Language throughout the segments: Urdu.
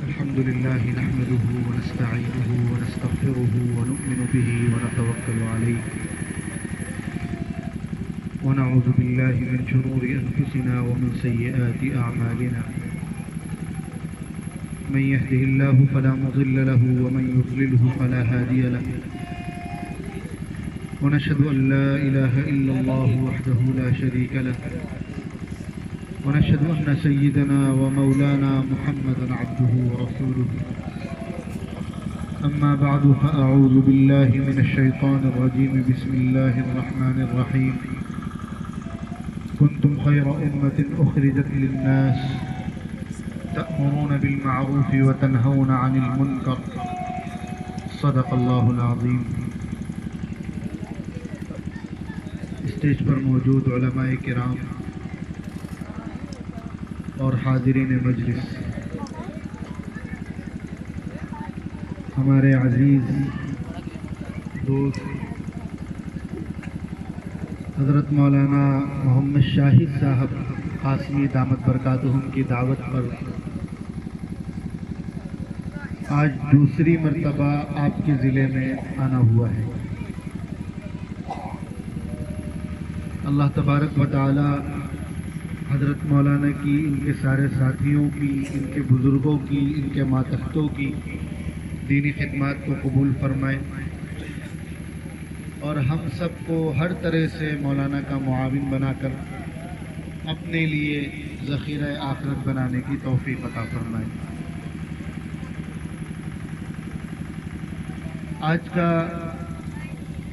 الحمد لله نحمده ونستعينه ونستغفره ونؤمن به ونتوكل عليه ونعوذ بالله من شرور أنفسنا ومن سيئات أعمالنا من يهده الله فلا مضل له ومن يضلله فلا هادي له ونشهد أن لا إله إلا الله وحده لا شريك له ونشهد أن سيدنا ومولانا محمدا عبده ورسوله أما بعد فأعوذ بالله من الشيطان الرجيم بسم الله الرحمن الرحيم كنتم خير أمة أخرجت للناس تأمرون بالمعروف وتنهون عن المنكر صدق الله العظيم. اسٹیج پر موجود علماء کرام اور حاضرین مجلس، ہمارے عزیز دوست حضرت مولانا محمد شاہد صاحب قاسمی دامت برکاتہم کی دعوت پر آج دوسری مرتبہ آپ کے ضلع میں آنا ہوا ہے. اللہ تبارک و تعالی حضرت مولانا کی، ان کے سارے ساتھیوں کی، ان کے بزرگوں کی، ان کے ماتحتوں کی دینی خدمات کو قبول فرمائے اور ہم سب کو ہر طرح سے مولانا کا معاون بنا کر اپنے لیے ذخیرہ آخرت بنانے کی توفیق عطا فرمائے. آج کا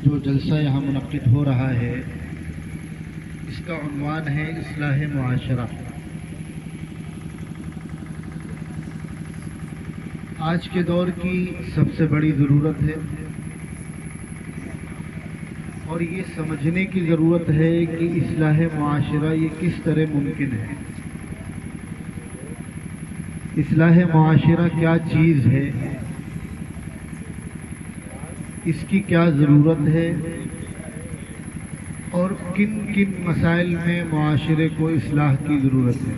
جو جلسہ یہاں منعقد ہو رہا ہے اس کا عنوان ہے اصلاح معاشرہ. آج کے دور کی سب سے بڑی ضرورت ہے اور یہ سمجھنے کی ضرورت ہے کہ اصلاح معاشرہ یہ کس طرح ممکن ہے. اصلاح معاشرہ کیا چیز ہے، اس کی کیا ضرورت ہے اور کن کن مسائل میں معاشرے کو اصلاح کی ضرورت ہے.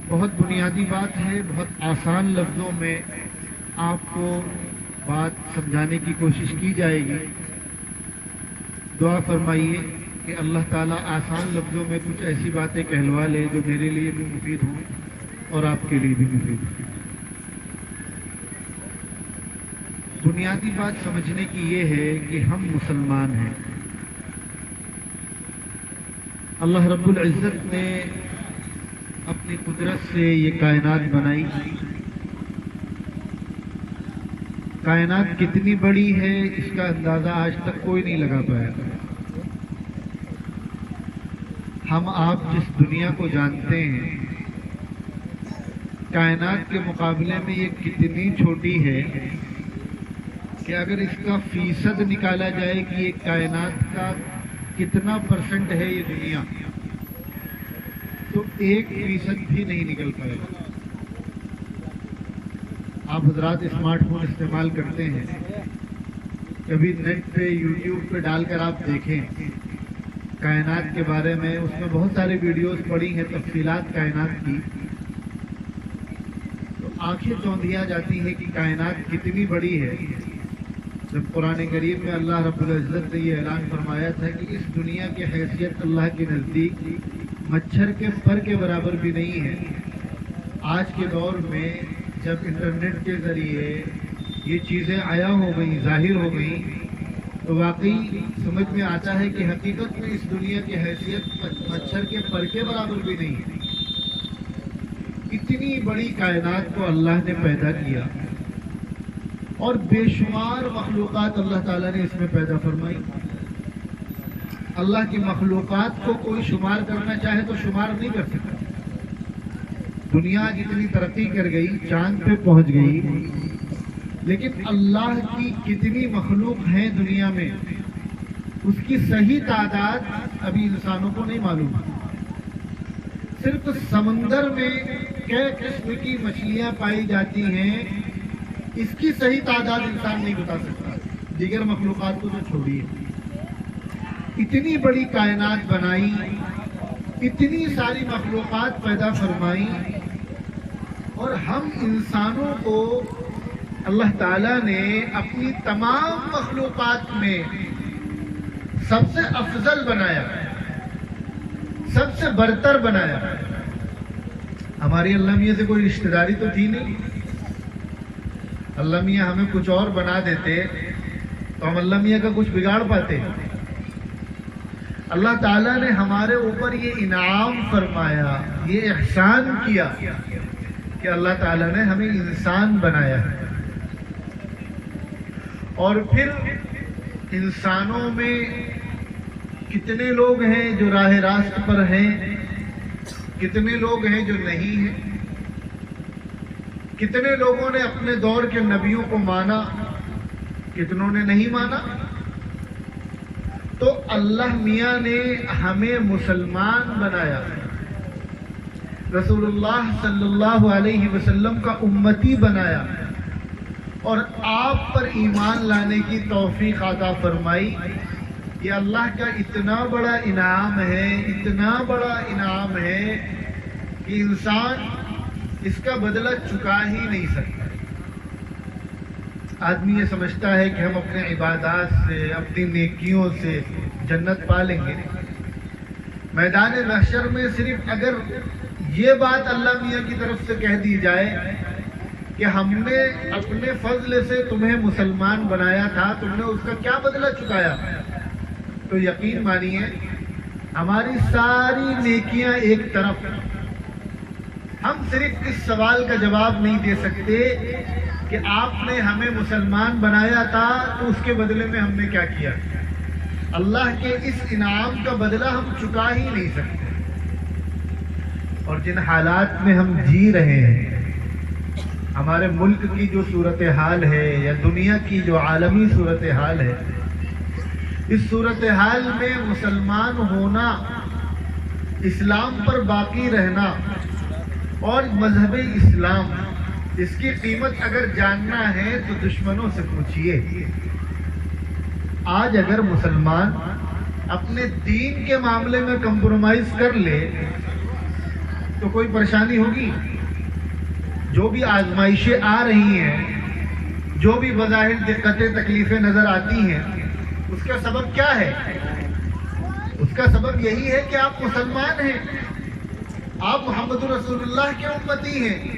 بہت بنیادی بات ہے، بہت آسان لفظوں میں آپ کو بات سمجھانے کی کوشش کی جائے گی. دعا فرمائیے کہ اللہ تعالیٰ آسان لفظوں میں کچھ ایسی باتیں کہلوا لے جو میرے لیے بھی مفید ہوں اور آپ کے لیے بھی مفید ہوں. بنیادی بات سمجھنے کی یہ ہے کہ ہم مسلمان ہیں. اللہ رب العزت نے اپنی قدرت سے یہ کائنات بنائی. کائنات کتنی بڑی ہے اس کا اندازہ آج تک کوئی نہیں لگا پایا. ہم آپ جس دنیا کو جانتے ہیں کائنات کے مقابلے میں یہ کتنی چھوٹی ہے کہ اگر اس کا فیصد نکالا جائے کہ یہ کائنات کا کتنا پرسنٹ ہے یہ دنیا، تو 1% بھی نہیں نکل پائے گا. آپ حضرات اسمارٹ فون استعمال کرتے ہیں، کبھی نیٹ پہ یوٹیوب پہ ڈال کر آپ دیکھیں کائنات کے بارے میں، اس میں بہت سارے ویڈیوز پڑی ہیں تفصیلات کائنات کی، تو آنکھیں چوندھیا جاتی ہیں کہ کائنات کتنی بڑی ہے. جب قرآن کریم میں اللہ رب العزت نے یہ اعلان فرمایا تھا کہ اس دنیا کی حیثیت اللہ کے نزدیک مچھر کے پر کے برابر بھی نہیں ہے. آج کے دور میں جب انٹرنیٹ کے ذریعے یہ چیزیں عیاں ہو گئیں، ظاہر ہو گئیں، تو واقعی سمجھ میں آتا ہے کہ حقیقت میں اس دنیا کی حیثیت مچھر کے پر کے برابر بھی نہیں ہے. اتنی بڑی کائنات کو اللہ نے پیدا کیا اور بے شمار مخلوقات اللہ تعالیٰ نے اس میں پیدا فرمائی. اللہ کی مخلوقات کو کوئی شمار کرنا چاہے تو شمار نہیں کر سکتا. دنیا جتنی ترقی کر گئی، چاند پہ پہنچ گئی، لیکن اللہ کی کتنی مخلوق ہیں دنیا میں اس کی صحیح تعداد ابھی انسانوں کو نہیں معلوم. صرف سمندر میں کئی قسم کی مچھلیاں پائی جاتی ہیں، اس کی صحیح تعداد انسان نہیں بتا سکتا، دیگر مخلوقات کو تو چھوڑیے. اتنی بڑی کائنات بنائی اتنی ساری مخلوقات پیدا فرمائی، اور ہم انسانوں کو اللہ تعالیٰ نے اپنی تمام مخلوقات میں سب سے افضل بنایا، سب سے برتر بنایا۔ ہماری اللہ میاں سے کوئی رشتہ داری تو تھی نہیں، اللہ میاں ہمیں کچھ اور بنا دیتے تو ہم اللہ میاں کا کچھ بگاڑ پاتے؟ اللہ تعالیٰ نے ہمارے اوپر یہ انعام فرمایا، یہ احسان کیا کہ اللہ تعالیٰ نے ہمیں انسان بنایا ہے۔ اور پھر انسانوں میں کتنے لوگ ہیں جو راہ راست پر ہیں، کتنے لوگ ہیں جو نہیں ہیں، کتنے لوگوں نے اپنے دور کے نبیوں کو مانا، کتنوں نے نہیں مانا۔ تو اللہ میاں نے ہمیں مسلمان بنایا، رسول اللہ صلی اللہ علیہ وسلم کا امتی بنایا، اور آپ پر ایمان لانے کی توفیق عطا فرمائی۔ یہ اللہ کا اتنا بڑا انعام ہے، اتنا بڑا انعام ہے کہ انسان اس کا بدلہ چکا ہی نہیں سکتا۔ آدمی یہ سمجھتا ہے کہ ہم اپنے عبادات سے، اپنی نیکیوں سے جنت پا لیں گے۔ میدان محشر میں صرف اگر یہ بات اللہ میاں کی طرف سے کہہ دی جائے کہ ہم نے اپنے فضل سے تمہیں مسلمان بنایا تھا، تم نے اس کا کیا بدلہ چکایا، تو یقین مانیے ہماری ساری نیکیاں ایک طرف، ہم صرف اس سوال کا جواب نہیں دے سکتے کہ آپ نے ہمیں مسلمان بنایا تھا تو اس کے بدلے میں ہم نے کیا کیا۔ اللہ کے اس انعام کا بدلہ ہم چکا ہی نہیں سکتے۔ اور جن حالات میں ہم جی رہے ہیں، ہمارے ملک کی جو صورتحال ہے یا دنیا کی جو عالمی صورتحال ہے، اس صورتحال میں مسلمان ہونا، اسلام پر باقی رہنا اور مذہب اسلام، اس کی قیمت اگر جاننا ہے تو دشمنوں سے پوچھئے۔ آج اگر مسلمان اپنے دین کے معاملے میں کمپرومائز کر لے تو کوئی پریشانی ہوگی؟ جو بھی آزمائشیں آ رہی ہیں، جو بھی بظاہر دقتیں تکلیفیں نظر آتی ہیں، اس کا سبب کیا ہے؟ اس کا سبب یہی ہے کہ آپ مسلمان ہیں، آپ محمد رسول اللہ کے امتی ہیں،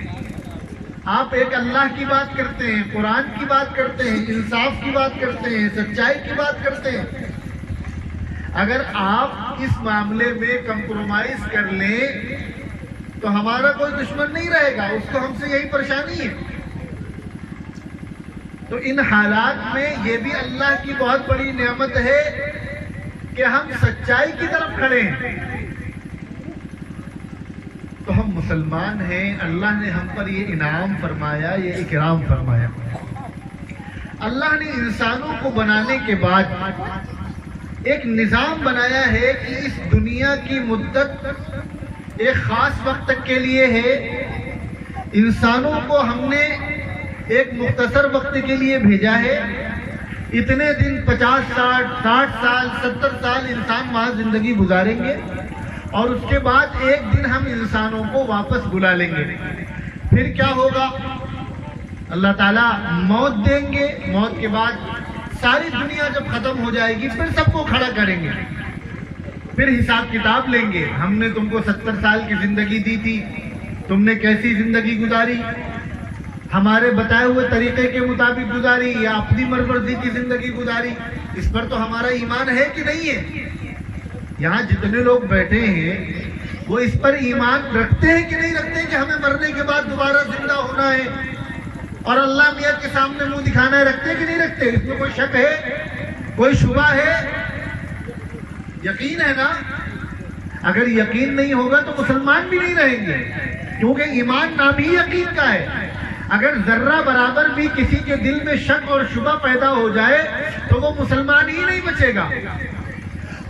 آپ ایک اللہ کی بات کرتے ہیں، قرآن کی بات کرتے ہیں، انصاف کی بات کرتے ہیں، سچائی کی بات کرتے ہیں۔ اگر آپ اس معاملے میں کمپرومائز کر لیں تو ہمارا کوئی دشمن نہیں رہے گا، اس کو ہم سے یہی پریشانی ہے۔ تو ان حالات میں یہ بھی اللہ کی بہت بڑی نعمت ہے کہ ہم سچائی کی طرف کھڑے ہیں، تو ہم مسلمان ہیں۔ اللہ نے ہم پر یہ انعام فرمایا، یہ اکرام فرمایا۔ اللہ نے انسانوں کو بنانے کے بعد ایک نظام بنایا ہے کہ اس دنیا کی مدت ایک خاص وقت تک کے لیے ہے۔ انسانوں کو ہم نے ایک مختصر وقت کے لیے بھیجا ہے۔ اتنے دن 50 60 سال 70 سال انسان وہاں زندگی گزاریں گے، اور اس کے بعد ایک دن ہم انسانوں کو واپس بلا لیں گے۔ پھر کیا ہوگا؟ اللہ تعالیٰ موت دیں گے، موت کے بعد ساری دنیا جب ختم ہو جائے گی پھر سب کو کھڑا کریں گے، پھر حساب کتاب لیں گے۔ ہم نے تم کو 70 سال کی زندگی دی تھی، تم نے کیسی زندگی گزاری؟ ہمارے بتائے ہوئے طریقے کے مطابق گزاری یا اپنی مرضی کی زندگی گزاری؟ اس پر تو ہمارا ایمان ہے کہ نہیں ہے؟ یہاں جتنے لوگ بیٹھے ہیں وہ اس پر ایمان رکھتے ہیں کہ نہیں رکھتے کہ ہمیں مرنے کے بعد دوبارہ زندہ ہونا ہے اور اللہ میاں کے سامنے منہ دکھانا ہے؟ رکھتے کہ نہیں رکھتے؟ اس میں کوئی شک ہے؟ کوئی شبہ ہے؟ یقین ہے نا؟ اگر یقین نہیں ہوگا تو مسلمان بھی نہیں رہیں گے، کیونکہ ایمان نام ہی یقین کا ہے۔ اگر ذرہ برابر بھی کسی کے دل میں شک اور شبہ پیدا ہو جائے تو وہ مسلمان ہی نہیں بچے گا۔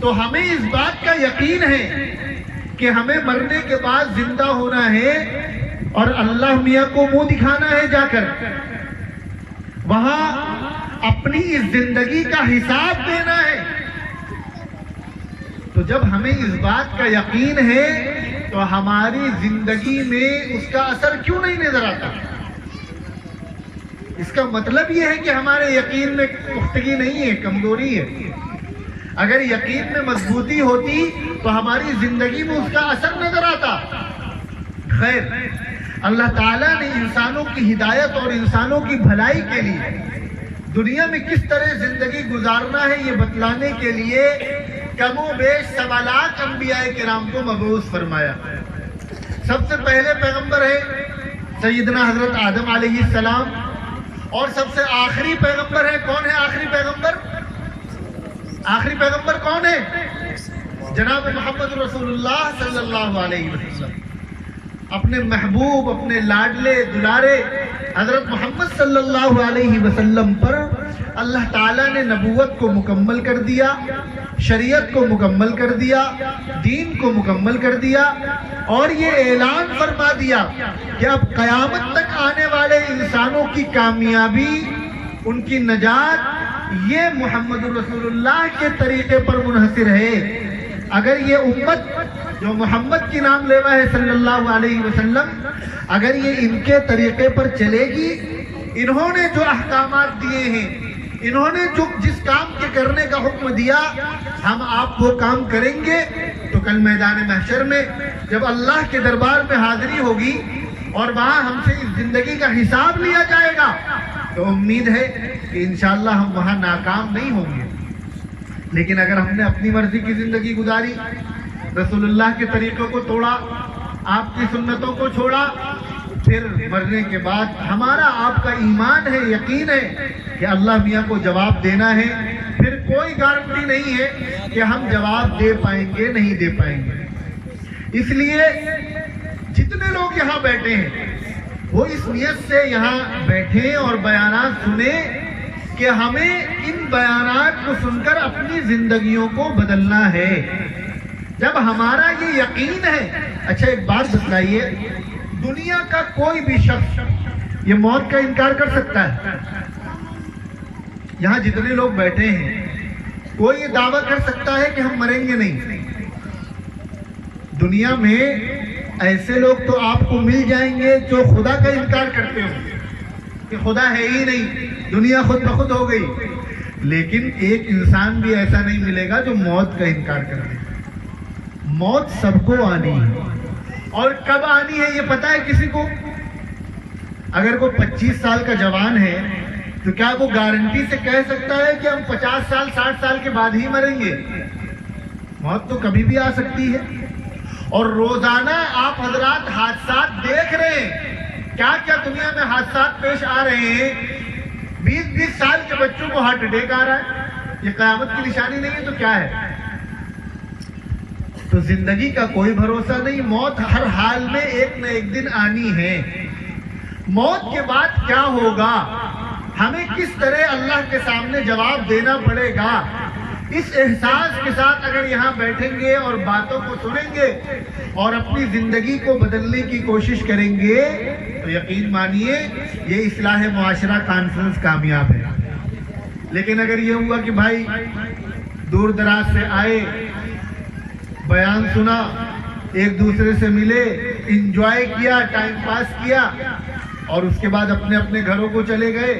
تو ہمیں اس بات کا یقین ہے کہ ہمیں مرنے کے بعد زندہ ہونا ہے اور اللہ میاں کو منہ دکھانا ہے، جا کر وہاں اپنی اس زندگی کا حساب دینا ہے۔ تو تو جب ہمیں اس بات کا یقین ہے تو ہماری زندگی میں اس کا اثر کیوں نہیں نظر آتا؟ اس کا مطلب یہ ہے کہ ہمارے یقین میں پختگی نہیں ہے، کمزوری ہے۔ اگر یقین میں مضبوطی ہوتی تو ہماری زندگی میں اس کا اثر نظر آتا۔ خیر، اللہ تعالیٰ نے انسانوں کی ہدایت اور انسانوں کی بھلائی کے لیے دنیا میں کس طرح زندگی گزارنا ہے یہ بتلانے کے لیے کم و بیش 7 لاکھ انبیاء کرام کو مبعوث فرمایا۔ سب سے پہلے پیغمبر ہے سیدنا حضرت آدم علیہ السلام، اور سب سے آخری پیغمبر ہے، کون ہے آخری پیغمبر؟ آخری پیغمبر کون ہے؟ جناب محمد رسول اللہ صلی اللہ علیہ وسلم۔ اپنے محبوب، اپنے لاڈلے دلارے حضرت محمد صلی اللہ علیہ وسلم پر اللہ تعالیٰ نے نبوت کو مکمل کر دیا، شریعت کو مکمل کر دیا، دین کو مکمل کر دیا، اور یہ اعلان فرما دیا کہ اب قیامت تک آنے والے انسانوں کی کامیابی، ان کی نجات یہ محمد رسول اللہ کے طریقے پر منحصر ہے۔ اگر یہ امت جو محمد کی نام لیوا ہے صلی اللہ علیہ وسلم، اگر یہ ان کے طریقے پر چلے گی، انہوں نے جو احکامات دیے ہیں، انہوں نے جو جس کام کے کرنے کا حکم دیا، ہم آپ وہ کام کریں گے تو کل میدان محشر میں جب اللہ کے دربار میں حاضری ہوگی اور وہاں ہم سے اس زندگی کا حساب لیا جائے گا تو امید ہے کہ انشاءاللہ ہم وہاں ناکام نہیں ہوں گے۔ لیکن اگر ہم نے اپنی مرضی کی زندگی گزاری، رسول اللہ کے طریقوں کو توڑا، آپ کی سنتوں کو چھوڑا، پھر مرنے کے بعد ہمارا آپ کا ایمان ہے، یقین ہے کہ اللہ میاں کو جواب دینا ہے، پھر کوئی گارنٹی نہیں ہے کہ ہم جواب دے پائیں گے نہیں دے پائیں گے۔ اس لیے جتنے لوگ یہاں بیٹھے ہیں وہ اس نیت سے یہاں بیٹھیں اور بیانات سنیں کہ ہمیں ان بیانات کو سن کر اپنی زندگیوں کو بدلنا ہے۔ جب ہمارا یہ یقین ہے، اچھا ایک بات بتلائیے، دنیا کا کوئی بھی شخص یہ موت کا انکار کر سکتا ہے؟ یہاں جتنے لوگ بیٹھے ہیں کوئی یہ دعویٰ کر سکتا ہے کہ ہم مریں گے نہیں؟ دنیا میں ایسے لوگ تو آپ کو مل جائیں گے جو خدا کا انکار کرتے ہوں کہ خدا ہے ہی نہیں، دنیا خود بخود ہو گئی، لیکن ایک انسان بھی ایسا نہیں ملے گا جو موت کا انکار کر دے۔ موت سب کو آنی ہے، اور کب آنی ہے یہ پتہ ہے کسی کو؟ اگر کوئی 25 سال کا جوان ہے تو کیا وہ گارنٹی سے کہہ سکتا ہے کہ ہم 50 سال 60 سال کے بعد ہی مریں گے؟ موت تو کبھی بھی آ سکتی ہے، اور روزانہ آپ حضرات حادثات دیکھ رہے ہیں، کیا کیا دنیا میں حادثات پیش آ رہے ہیں۔ 20 سال کے بچوں کو ہارٹ اٹیک آ رہا ہے، یہ قیامت کی نشانی نہیں ہے تو کیا ہے؟ تو زندگی کا کوئی بھروسہ نہیں، موت ہر حال میں ایک نہ ایک دن آنی ہے۔ موت کے بعد کیا ہوگا، ہمیں کس طرح اللہ کے سامنے جواب دینا پڑے گا، اس احساس کے ساتھ اگر یہاں بیٹھیں گے اور باتوں کو سنیں گے اور اپنی زندگی کو بدلنے کی کوشش کریں گے تو یقین مانیے یہ اصلاح معاشرہ کانفرنس کامیاب ہے۔ لیکن اگر یہ ہوا کہ بھائی دور دراز سے آئے، بیان سنا، ایک دوسرے سے ملے، انجوائے کیا، ٹائم پاس کیا، اور اس کے بعد اپنے اپنے گھروں کو چلے گئے،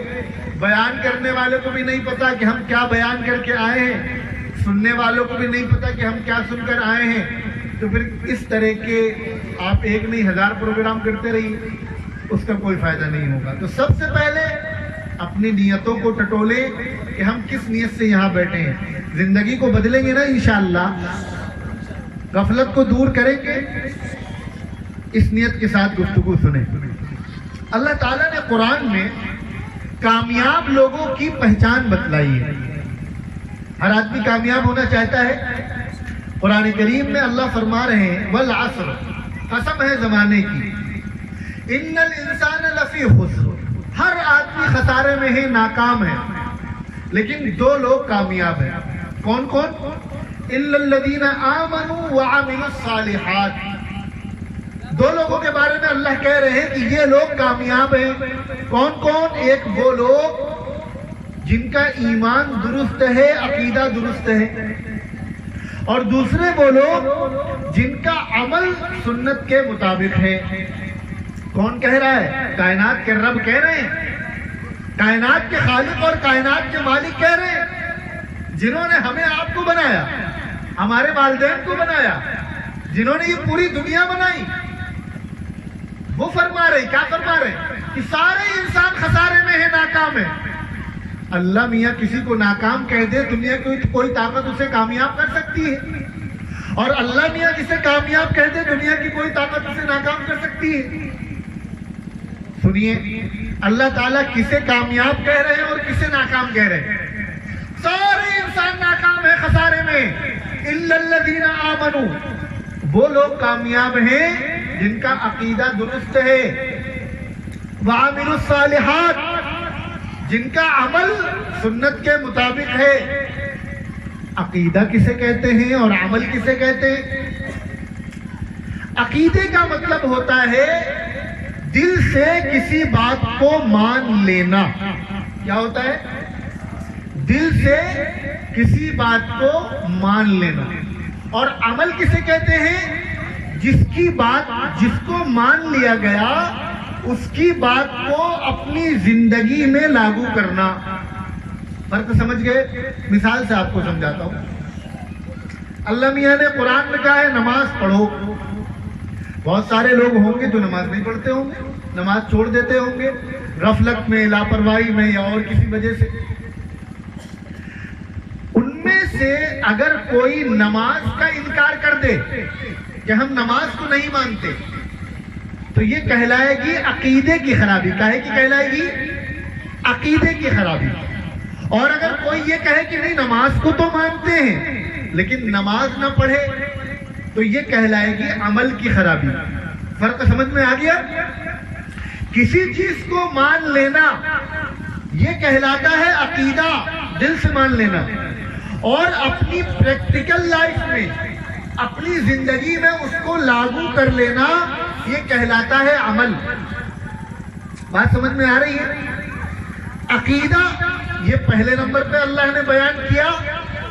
بیان کرنے والے کو بھی نہیں پتا کہ ہم کیا بیان کر کے آئے ہیں، سننے والوں کو بھی نہیں پتا کہ ہم کیا سن کر آئے ہیں، تو پھر اس طرح کے آپ ایک نہیں 1000 پروگرام کرتے رہیے، اس کا کوئی فائدہ نہیں ہوگا۔ تو سب سے پہلے اپنی نیتوں کو ٹٹولیں کہ ہم کس نیت سے یہاں بیٹھے ہیں، زندگی کو بدلیں گے نا انشاءاللہ، غفلت کو دور کریں گے، اس نیت کے ساتھ گفتگو سنیں۔ اللہ تعالیٰ نے قرآن میں کامیاب لوگوں کی پہچان بتلائی ہے۔ ہر آدمی کامیاب ہونا چاہتا ہے۔ قرآن کریم میں اللہ فرما رہے ہیں والعصر، قسم ہے زمانے کی، ان الانسان لفی خسر، ہر آدمی خسارے میں ہے، ناکام ہے، لیکن 2 لوگ کامیاب ہیں۔ کون کون؟ الا الذین آمنوا وعملوا الصالحات، 2 لوگوں کے بارے میں اللہ کہہ رہے ہیں کہ یہ لوگ کامیاب ہیں۔ کون کون؟ ایک وہ لوگ جن کا ایمان درست ہے، عقیدہ درست ہے، اور دوسرے وہ لوگ جن کا عمل سنت کے مطابق ہے. کون کہہ رہا ہے؟ کائنات کے رب کہہ رہے ہیں، کائنات کے خالق اور کائنات کے مالک کہہ رہے ہیں، جنہوں نے ہمیں آپ کو بنایا، ہمارے والدین کو بنایا، جنہوں نے یہ پوری دنیا بنائی. وہ فرما رہے، کیا فرما رہے؟ کہ سارے انسان خسارے میں ہے، ناکام ہے. اللہ میاں کسی کو ناکام کہہ دے، دنیا کی کوئی طاقت اسے کامیاب کر سکتی ہے، اور اللہ میاں جسے کامیاب کہہ دے، دنیا کی کوئی طاقت اسے ناکام کر سکتی ہے. سنیے، اللہ تعالیٰ کسے کامیاب کہہ رہے ہیں اور کسے ناکام کہہ رہے ہیں؟ سارے انسان ناکام ہے، خسارے میں. الا الذین آمنوا، وہ لوگ کامیاب ہیں جن کا عقیدہ درست ہے. وعملوا الصالحات، جن کا عمل سنت کے مطابق ہے. عقیدہ کسے کہتے ہیں اور عمل کسے کہتے ہیں؟ عقیدے کا مطلب ہوتا ہے دل سے کسی بات کو مان لینا. کیا ہوتا ہے؟ دل سے کسی بات کو مان لینا. اور عمل کسے کہتے ہیں؟ جس کی بات، جس کو مان لیا گیا، اس کی بات کو اپنی زندگی میں لاگو کرنا. فرق سمجھ گئے؟ مثال سے آپ کو سمجھاتا ہوں. اللہ میاں نے قرآن میں کہا ہے نماز پڑھو. بہت سارے لوگ ہوں گے جو نماز نہیں پڑھتے ہوں گے، نماز چھوڑ دیتے ہوں گے غفلت میں، لاپرواہی میں، یا اور کسی وجہ سے. ان میں سے اگر کوئی نماز کا انکار کر دے کہ ہم نماز کو نہیں مانتے، تو یہ کہلائے گی عقیدے کی خرابی. کہے کہ کہلائے گی عقیدے کی خرابی. اور اگر کوئی یہ کہے کہ نہیں نماز کو تو مانتے ہیں لیکن نماز نہ پڑھے، تو یہ کہلائے گی عمل کی خرابی. فرق سمجھ میں آ گیا؟ کسی چیز کو مان لینا یہ کہلاتا ہے عقیدہ، دل سے مان لینا. اور اپنی پریکٹیکل لائف میں، اپنی زندگی میں اس کو لاگو کر لینا یہ کہلاتا ہے عمل. بات سمجھ میں آ رہی ہے؟ عقیدہ یہ پہلے نمبر پہ اللہ نے بیان کیا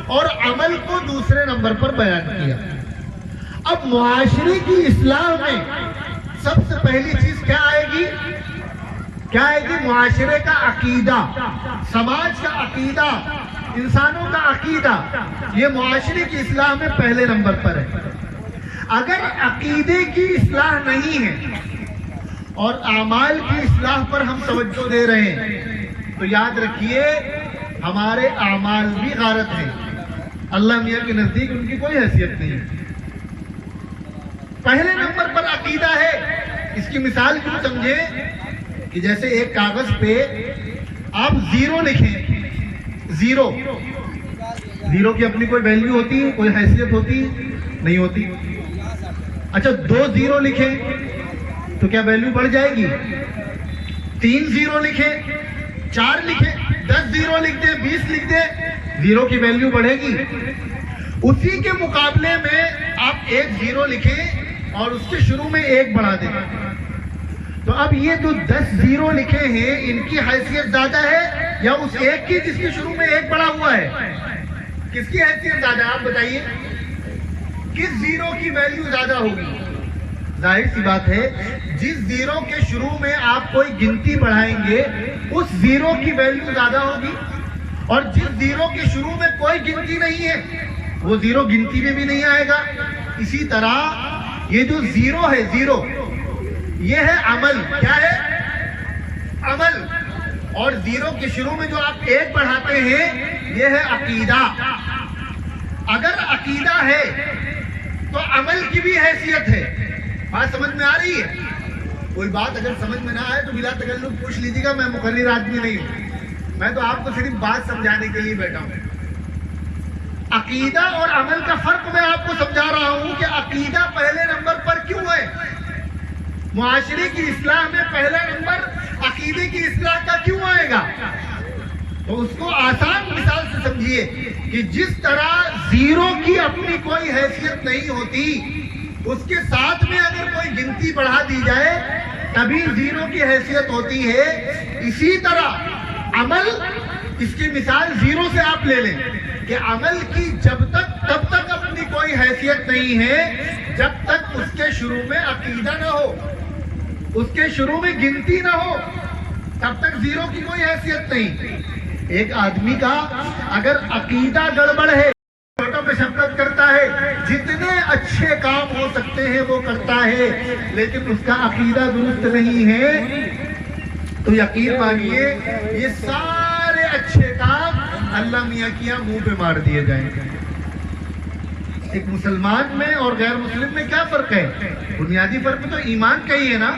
اور عمل کو دوسرے نمبر پر بیان کیا. اب معاشرے کی اصلاح میں سب سے پہلی چیز کیا آئے گی؟ کیا آئے گی؟ معاشرے کا عقیدہ، سماج کا عقیدہ، انسانوں کا عقیدہ. یہ معاشرے کی اصلاح میں پہلے نمبر پر ہے. اگر عقیدے کی اصلاح نہیں ہے اور اعمال کی اصلاح پر ہم توجہ دے رہے ہیں، تو یاد رکھیے ہمارے اعمال بھی غارت ہیں. اللہ میاں کے نزدیک ان کی کوئی حیثیت نہیں ہے. پہلے نمبر پر عقیدہ ہے. اس کی مثال کیوں سمجھے کہ جیسے ایک کاغذ پہ آپ زیرو لکھیں. زیرو کی اپنی کوئی ویلیو ہوتی ہے؟ کوئی حیثیت ہوتی ہے؟ نہیں ہوتی. اچھا 2 زیرو لکھیں تو کیا ویلیو بڑھ جائے گی؟ 3 زیرو لکھیں، 4 لکھیں، 10 زیرو لکھ دیں، 20 لکھ دیں، زیرو کی ویلیو بڑھے گی. اسی کے مقابلے میں آپ 1 زیرو لکھیں اور اس کے شروع میں 1 بڑھا دیں، تو اب یہ جو 10 زیرو لکھے ہیں ان کی حیثیت زیادہ ہے یا اس 1 کی جس کے شروع میں 1 بڑھا ہوا ہے؟ کس کی حیثیت زیادہ ہے؟ آپ بتائیے کس زیرو کی ویلیو زیادہ ہوگی؟ ظاہر سی بات ہے جس زیرو کے شروع میں آپ کوئی گنتی بڑھائیں گے اس زیرو کی ویلیو زیادہ ہوگی. اور جس زیرو کے شروع میں کوئی گنتی نہیں ہے وہ زیرو گنتی میں بھی نہیں آئے گا. اسی طرح یہ جو زیرو ہے، زیرو یہ ہے عمل. کیا ہے؟ عمل. اور زیرو کے شروع میں جو آپ 1 بڑھاتے ہیں یہ ہے عقیدہ. اگر عقیدہ ہے تو عمل کی بھی حیثیت ہے. بات سمجھ میں آ رہی ہے؟ کوئی بات اگر سمجھ میں نہ آئے تو بلا تکلف پوچھ لیجیے گا. میں مقرر آدمی نہیں ہوں، میں تو آپ کو صرف بات سمجھانے کے لیے بیٹھا ہوں. عقیدہ اور عمل کا فرق میں آپ کو سمجھا رہا ہوں کہ عقیدہ پہلے نمبر پر کیوں ہے. معاشرے کی اصلاح میں پہلا نمبر عقیدے کی اصلاح کا کیوں آئے گا؟ تو اس کو آسان مثال سے سمجھیے کہ جس طرح زیرو کی اپنی کوئی حیثیت نہیں ہوتی، اس کے ساتھ میں اگر کوئی گنتی بڑھا دی جائے تبھی زیرو کی حیثیت ہوتی ہے. اسی طرح عمل، اس کی مثال زیرو سے آپ لے لیں کہ عمل کی جب تک تب تک اپنی کوئی حیثیت نہیں ہے جب تک اس کے شروع میں عقیدہ نہ ہو، اس کے شروع میں گنتی نہ ہو، تب تک زیرو کی کوئی حیثیت نہیں۔ ایک آدمی کا اگر عقیدہ گڑبڑ ہے، چھوٹوں پہ شفقت کرتا ہے، جتنے اچھے کام ہو سکتے ہیں وہ کرتا ہے، لیکن اس کا عقیدہ درست نہیں ہے، تو یقین مانیے یہ سارے اچھے کام اللہ میاں کیا منہ پہ مار دیے جائیں گے۔ ایک مسلمان میں اور غیر مسلم میں کیا فرق ہے؟ بنیادی فرق تو ایمان کا ہی ہے نا،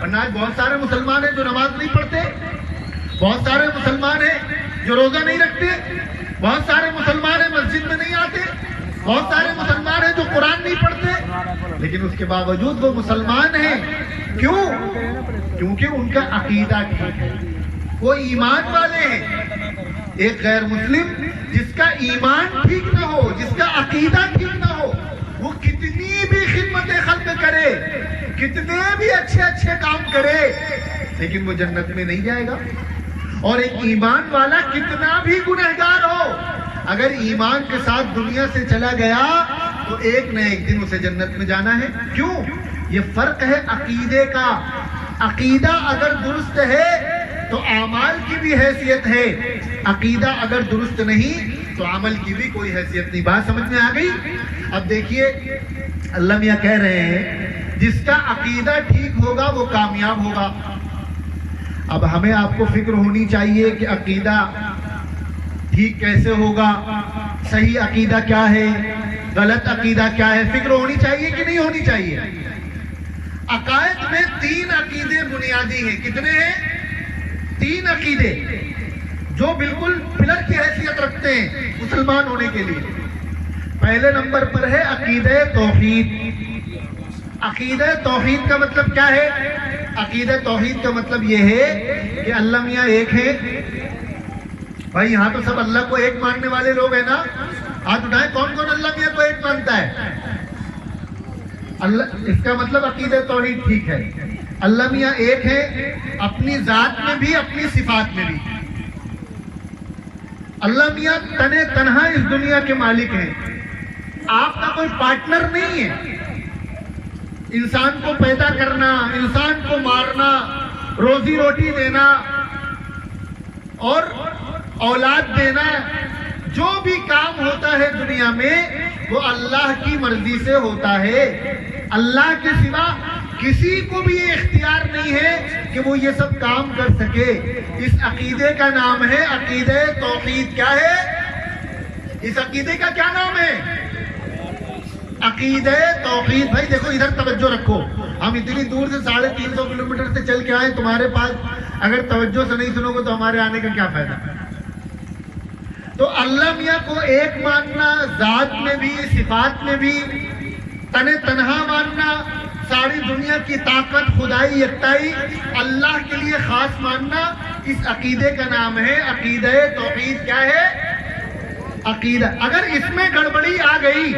ورنہ آج بہت سارے مسلمان ہیں جو نماز نہیں پڑھتے، بہت سارے مسلمان ہیں جو روزہ نہیں رکھتے، بہت سارے مسلمان ہیں مسجد میں نہیں آتے، بہت سارے مسلمان ہیں جو قرآن نہیں پڑھتے، لیکن اس کے باوجود وہ مسلمان ہیں۔ کیوں؟ کیونکہ ان کا عقیدہ ٹھیک ہے، وہ ایمان والے ہیں۔ ایک غیر مسلم جس کا ایمان ٹھیک نہ ہو، جس کا عقیدہ ٹھیک نہ ہو، وہ کتنی بھی خدمت خلق کرے، کتنے بھی اچھے کام کرے، لیکن وہ جنت میں نہیں جائے گا۔ اور ایک ایمان والا کتنا بھی گنہگار ہو، اگر ایمان کے ساتھ دنیا سے چلا گیا تو ایک نہ ایک دن اسے جنت میں جانا ہے۔ کیوں؟ یہ فرق ہے عقیدے کا۔ عقیدہ اگر درست ہے تو اعمال کی بھی حیثیت ہے، عقیدہ اگر درست نہیں تو عمل کی بھی کوئی حیثیت نہیں۔ بات سمجھ میں آ گئی؟ اب دیکھیے اللہ میاں کہہ رہے ہیں جس کا عقیدہ ٹھیک ہوگا وہ کامیاب ہوگا۔ اب ہمیں آپ کو فکر ہونی چاہیے کہ عقیدہ ٹھیک کیسے ہوگا، صحیح عقیدہ کیا ہے، غلط عقیدہ کیا ہے، فکر ہونی چاہیے کہ نہیں ہونی چاہیے؟ عقائد میں 3 عقیدے بنیادی ہیں۔ کتنے ہیں؟ 3 عقیدے جو بالکل پلر کی حیثیت رکھتے ہیں مسلمان ہونے کے لیے۔ پہلے نمبر پر ہے عقیدہ توحید۔ عقیدہ توحید کا مطلب کیا ہے؟ عقیدہ توحید کا مطلب یہ ہے کہ اللہ میاں ایک ہے۔ بھائی یہاں تو سب اللہ کو ایک ماننے والے لوگ ہیں نا، ہاتھ اٹھائیں کون کون اللہ میاں کو ایک مانتا ہے؟ اللہ، اس کا مطلب عقیدہ توحید ٹھیک ہے۔ اللہ میاں ایک ہے، اپنی ذات میں بھی اپنی صفات میں بھی۔ اللہ میاں تنے تنہا اس دنیا کے مالک ہیں، آپ کا کوئی پارٹنر نہیں ہے۔ انسان کو پیدا کرنا، انسان کو مارنا، روزی روٹی دینا اور اولاد دینا، جو بھی کام ہوتا ہے دنیا میں وہ اللہ کی مرضی سے ہوتا ہے۔ اللہ کے سوا کسی کو بھی یہ اختیار نہیں ہے کہ وہ یہ سب کام کر سکے۔ اس عقیدے کا نام ہے عقیدہ توحید۔ کیا ہے اس عقیدے کا؟ کیا نام ہے؟ عقیدہ توحید۔ بھائی دیکھو ادھر توجہ رکھو، ہم اتنی دور سے 350 کلومیٹر سے چل کے آئے، تمہارے پاس اگر توجہ سے نہیں سنو گے تو ہمارے آنے کا کیا فائدہ؟ تو اللہ میاں کو ایک ماننا، ذات میں بھی صفات میں بھی، تنے تنہا ماننا، ساری دنیا کی طاقت، خدائی، یکتائی اللہ کے لیے خاص ماننا، اس عقیدے کا نام ہے عقیدہ توحید۔ کیا ہے؟ عقیدہ۔ اگر اس میں گڑبڑی آ گئی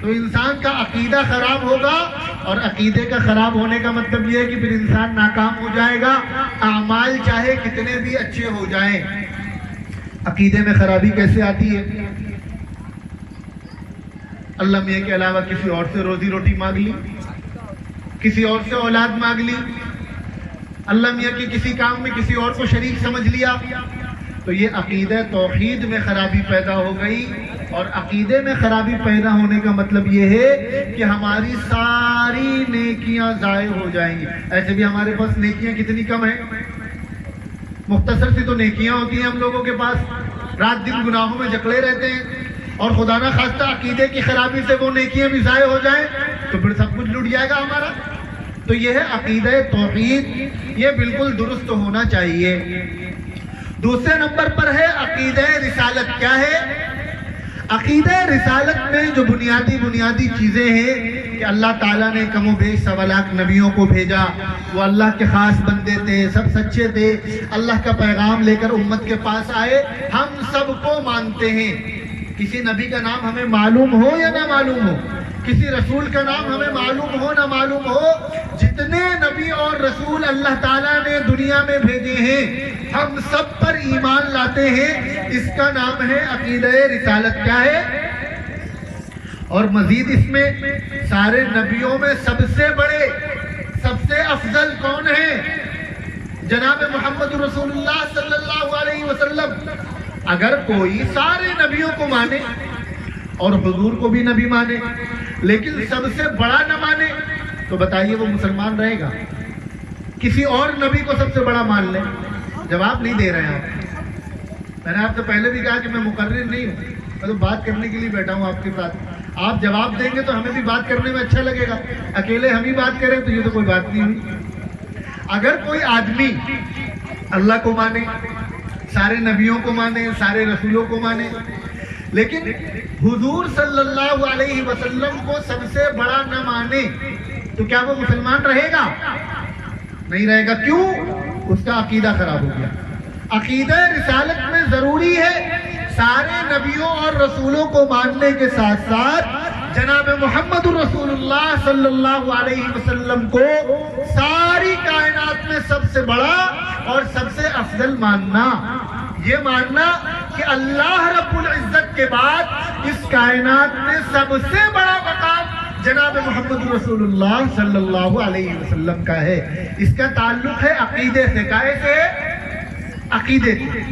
تو انسان کا عقیدہ خراب ہوگا، اور عقیدے کا خراب ہونے کا مطلب یہ ہے کہ پھر انسان ناکام ہو جائے گا، اعمال چاہے کتنے بھی اچھے ہو جائیں۔ عقیدے میں خرابی کیسے آتی ہے؟ اللہ میاں کے علاوہ کسی اور سے روزی روٹی مانگ لی، کسی اور سے اولاد مانگ لی، اللہ میاں کے کسی کام میں کسی اور کو شریک سمجھ لیا، تو یہ عقیدہ توحید میں خرابی پیدا ہو گئی۔ اور عقیدے میں خرابی پیدا ہونے کا مطلب یہ ہے کہ ہماری ساری نیکیاں ضائع ہو جائیں گی۔ ایسے بھی ہمارے پاس نیکیاں کتنی کم ہیں، مختصر سی تو نیکیاں ہوتی ہیں ہم لوگوں کے پاس، رات دن گناہوں میں جکڑے رہتے ہیں، اور خدا نہ خواستہ عقیدے کی خرابی سے وہ نیکیاں بھی ضائع ہو جائیں تو پھر سب کچھ لٹ جائے گا ہمارا۔ تو یہ ہے عقیدہ توحید، یہ بالکل درست ہونا چاہیے۔ دوسرے نمبر پر ہے عقیدہ رسالت۔ کیا ہے؟ عقیدہ رسالت میں جو بنیادی چیزیں ہیں کہ اللہ تعالیٰ نے کم و بیش 1.25 لاکھ نبیوں کو بھیجا، وہ اللہ کے خاص بندے تھے، سب سچے تھے، اللہ کا پیغام لے کر امت کے پاس آئے، ہم سب کو مانتے ہیں۔ کسی نبی کا نام ہمیں معلوم ہو یا نہ معلوم ہو، کسی رسول کا نام ہمیں معلوم ہو نہ معلوم ہو، جتنے نبی اور رسول اللہ تعالیٰ نے دنیا میں بھیجے ہیں ہم سب پر ایمان لاتے ہیں۔ اس کا نام ہے عقیدہ رسالت۔ کیا ہے؟ اور مزید اس میں سارے نبیوں میں سب سے بڑے، سب سے افضل کون ہیں؟ جناب محمد رسول اللہ صلی اللہ علیہ وسلم۔ اگر کوئی سارے نبیوں کو مانے اور حضور کو بھی نبی مانے لیکن سب سے بڑا نہ مانے تو بتائیے وہ مسلمان رہے گا؟ کسی اور نبی کو سب سے بڑا مان لے، جواب نہیں دے رہے ہیں آپ۔ میں نے آپ سے پہلے بھی کہا کہ میں مقرر نہیں ہوں، میں تو بات کرنے کے لیے بیٹھا ہوں آپ کے ساتھ۔ آپ جواب دیں گے تو ہمیں بھی بات کرنے میں اچھا لگے گا، اکیلے ہم ہی بات کریں تو یہ تو کوئی بات نہیں ہوئی۔ اگر کوئی آدمی اللہ کو مانے، سارے نبیوں کو مانے، سارے رسولوں کو مانے، لیکن حضور صلی اللہ علیہ وسلم کو سب سے بڑا نہ مانے تو کیا وہ مسلمان رہے گا؟ نہیں رہے گا۔ کیوں؟ اس کا عقیدہ خراب ہو گیا۔ عقیدہ رسالت میں ضروری ہے سارے نبیوں اور رسولوں کو ماننے کے ساتھ ساتھ جناب محمد رسول اللہ صلی اللہ علیہ وسلم کو ساری کائنات میں سب سے بڑا اور سب سے افضل ماننا۔ یہ ماننا کہ اللہ رب العزت کے بعد اس کائنات میں سب سے بڑا مقام جناب محمد رسول اللہ صلی اللہ علیہ وسلم کا ہے۔ اس کا تعلق ہے عقیدے سے۔ کائے سے؟ عقیدے سے۔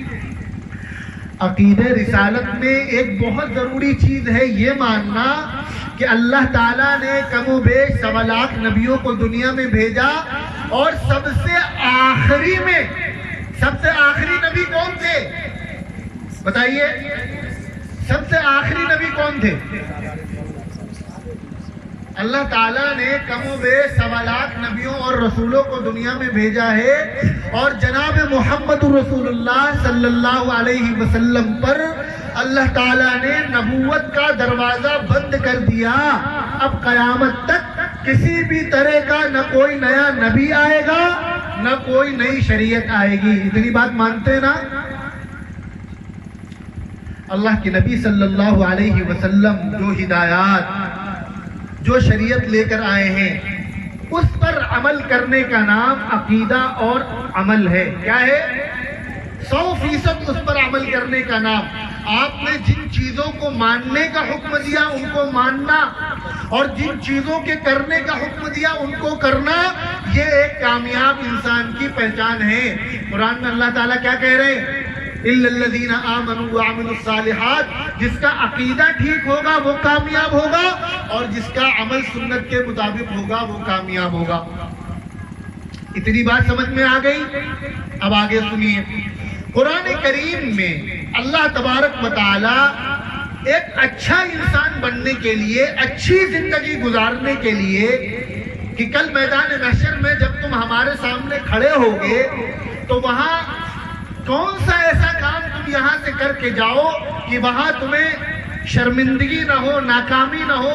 عقیدہ رسالت میں ایک بہت ضروری چیز ہے یہ ماننا کہ اللہ تعالیٰ نے کم و بیش 1.25 لاکھ نبیوں کو دنیا میں بھیجا، اور سب سے آخری میں سب سے آخری نبی کون تھے؟ بتائیے، سب سے آخری نبی کون تھے؟ اللہ تعالیٰ نے کم و بیش 1.25 لاکھ نبیوں اور رسولوں کو دنیا میں بھیجا ہے، اور جناب محمد رسول اللہ صلی اللہ علیہ وسلم پر اللہ تعالیٰ نے نبوت کا دروازہ بند کر دیا۔ اب قیامت تک کسی بھی طرح کا نہ کوئی نیا نبی آئے گا نہ کوئی نئی شریعت آئے گی۔ اتنی بات مانتے نا؟ اللہ کے نبی صلی اللہ علیہ وسلم جو ہدایات، جو شریعت لے کر آئے ہیں، اس پر عمل کرنے کا نام عقیدہ اور عمل ہے۔ کیا ہے؟ 100% اس پر عمل کرنے کا نام۔ آپ نے جن چیزوں کو ماننے کا حکم دیا ان کو ماننا، اور جن چیزوں کے کرنے کا حکم دیا ان کو کرنا، یہ ایک کامیاب انسان کی پہچان ہے۔ قرآن میں اللہ تعالیٰ کیا کہہ رہے ہیں؟ إِلَّا الَّذِينَ آمَنُوا وَعَمِلُوا الصَّالِحَاتِ۔ جس کا عقیدہ ٹھیک ہوگا وہ کامیاب ہوگا، اور جس کا عمل سنت کے مطابق ہوگا وہ کامیاب ہوگا۔ اتنی بات سمجھ میں آ گئی؟ اب آگے سنیے۔ قرآن کریم میں اللہ تبارک و تعالی ایک اچھا انسان بننے کے لیے، اچھی زندگی گزارنے کے لیے، کہ کل میدان محشر میں جب تم ہمارے سامنے کھڑے ہوگے تو وہاں کون سا ایسا کام تم یہاں سے کر کے جاؤ کہ وہاں تمہیں شرمندگی نہ ہو، ناکامی نہ ہو۔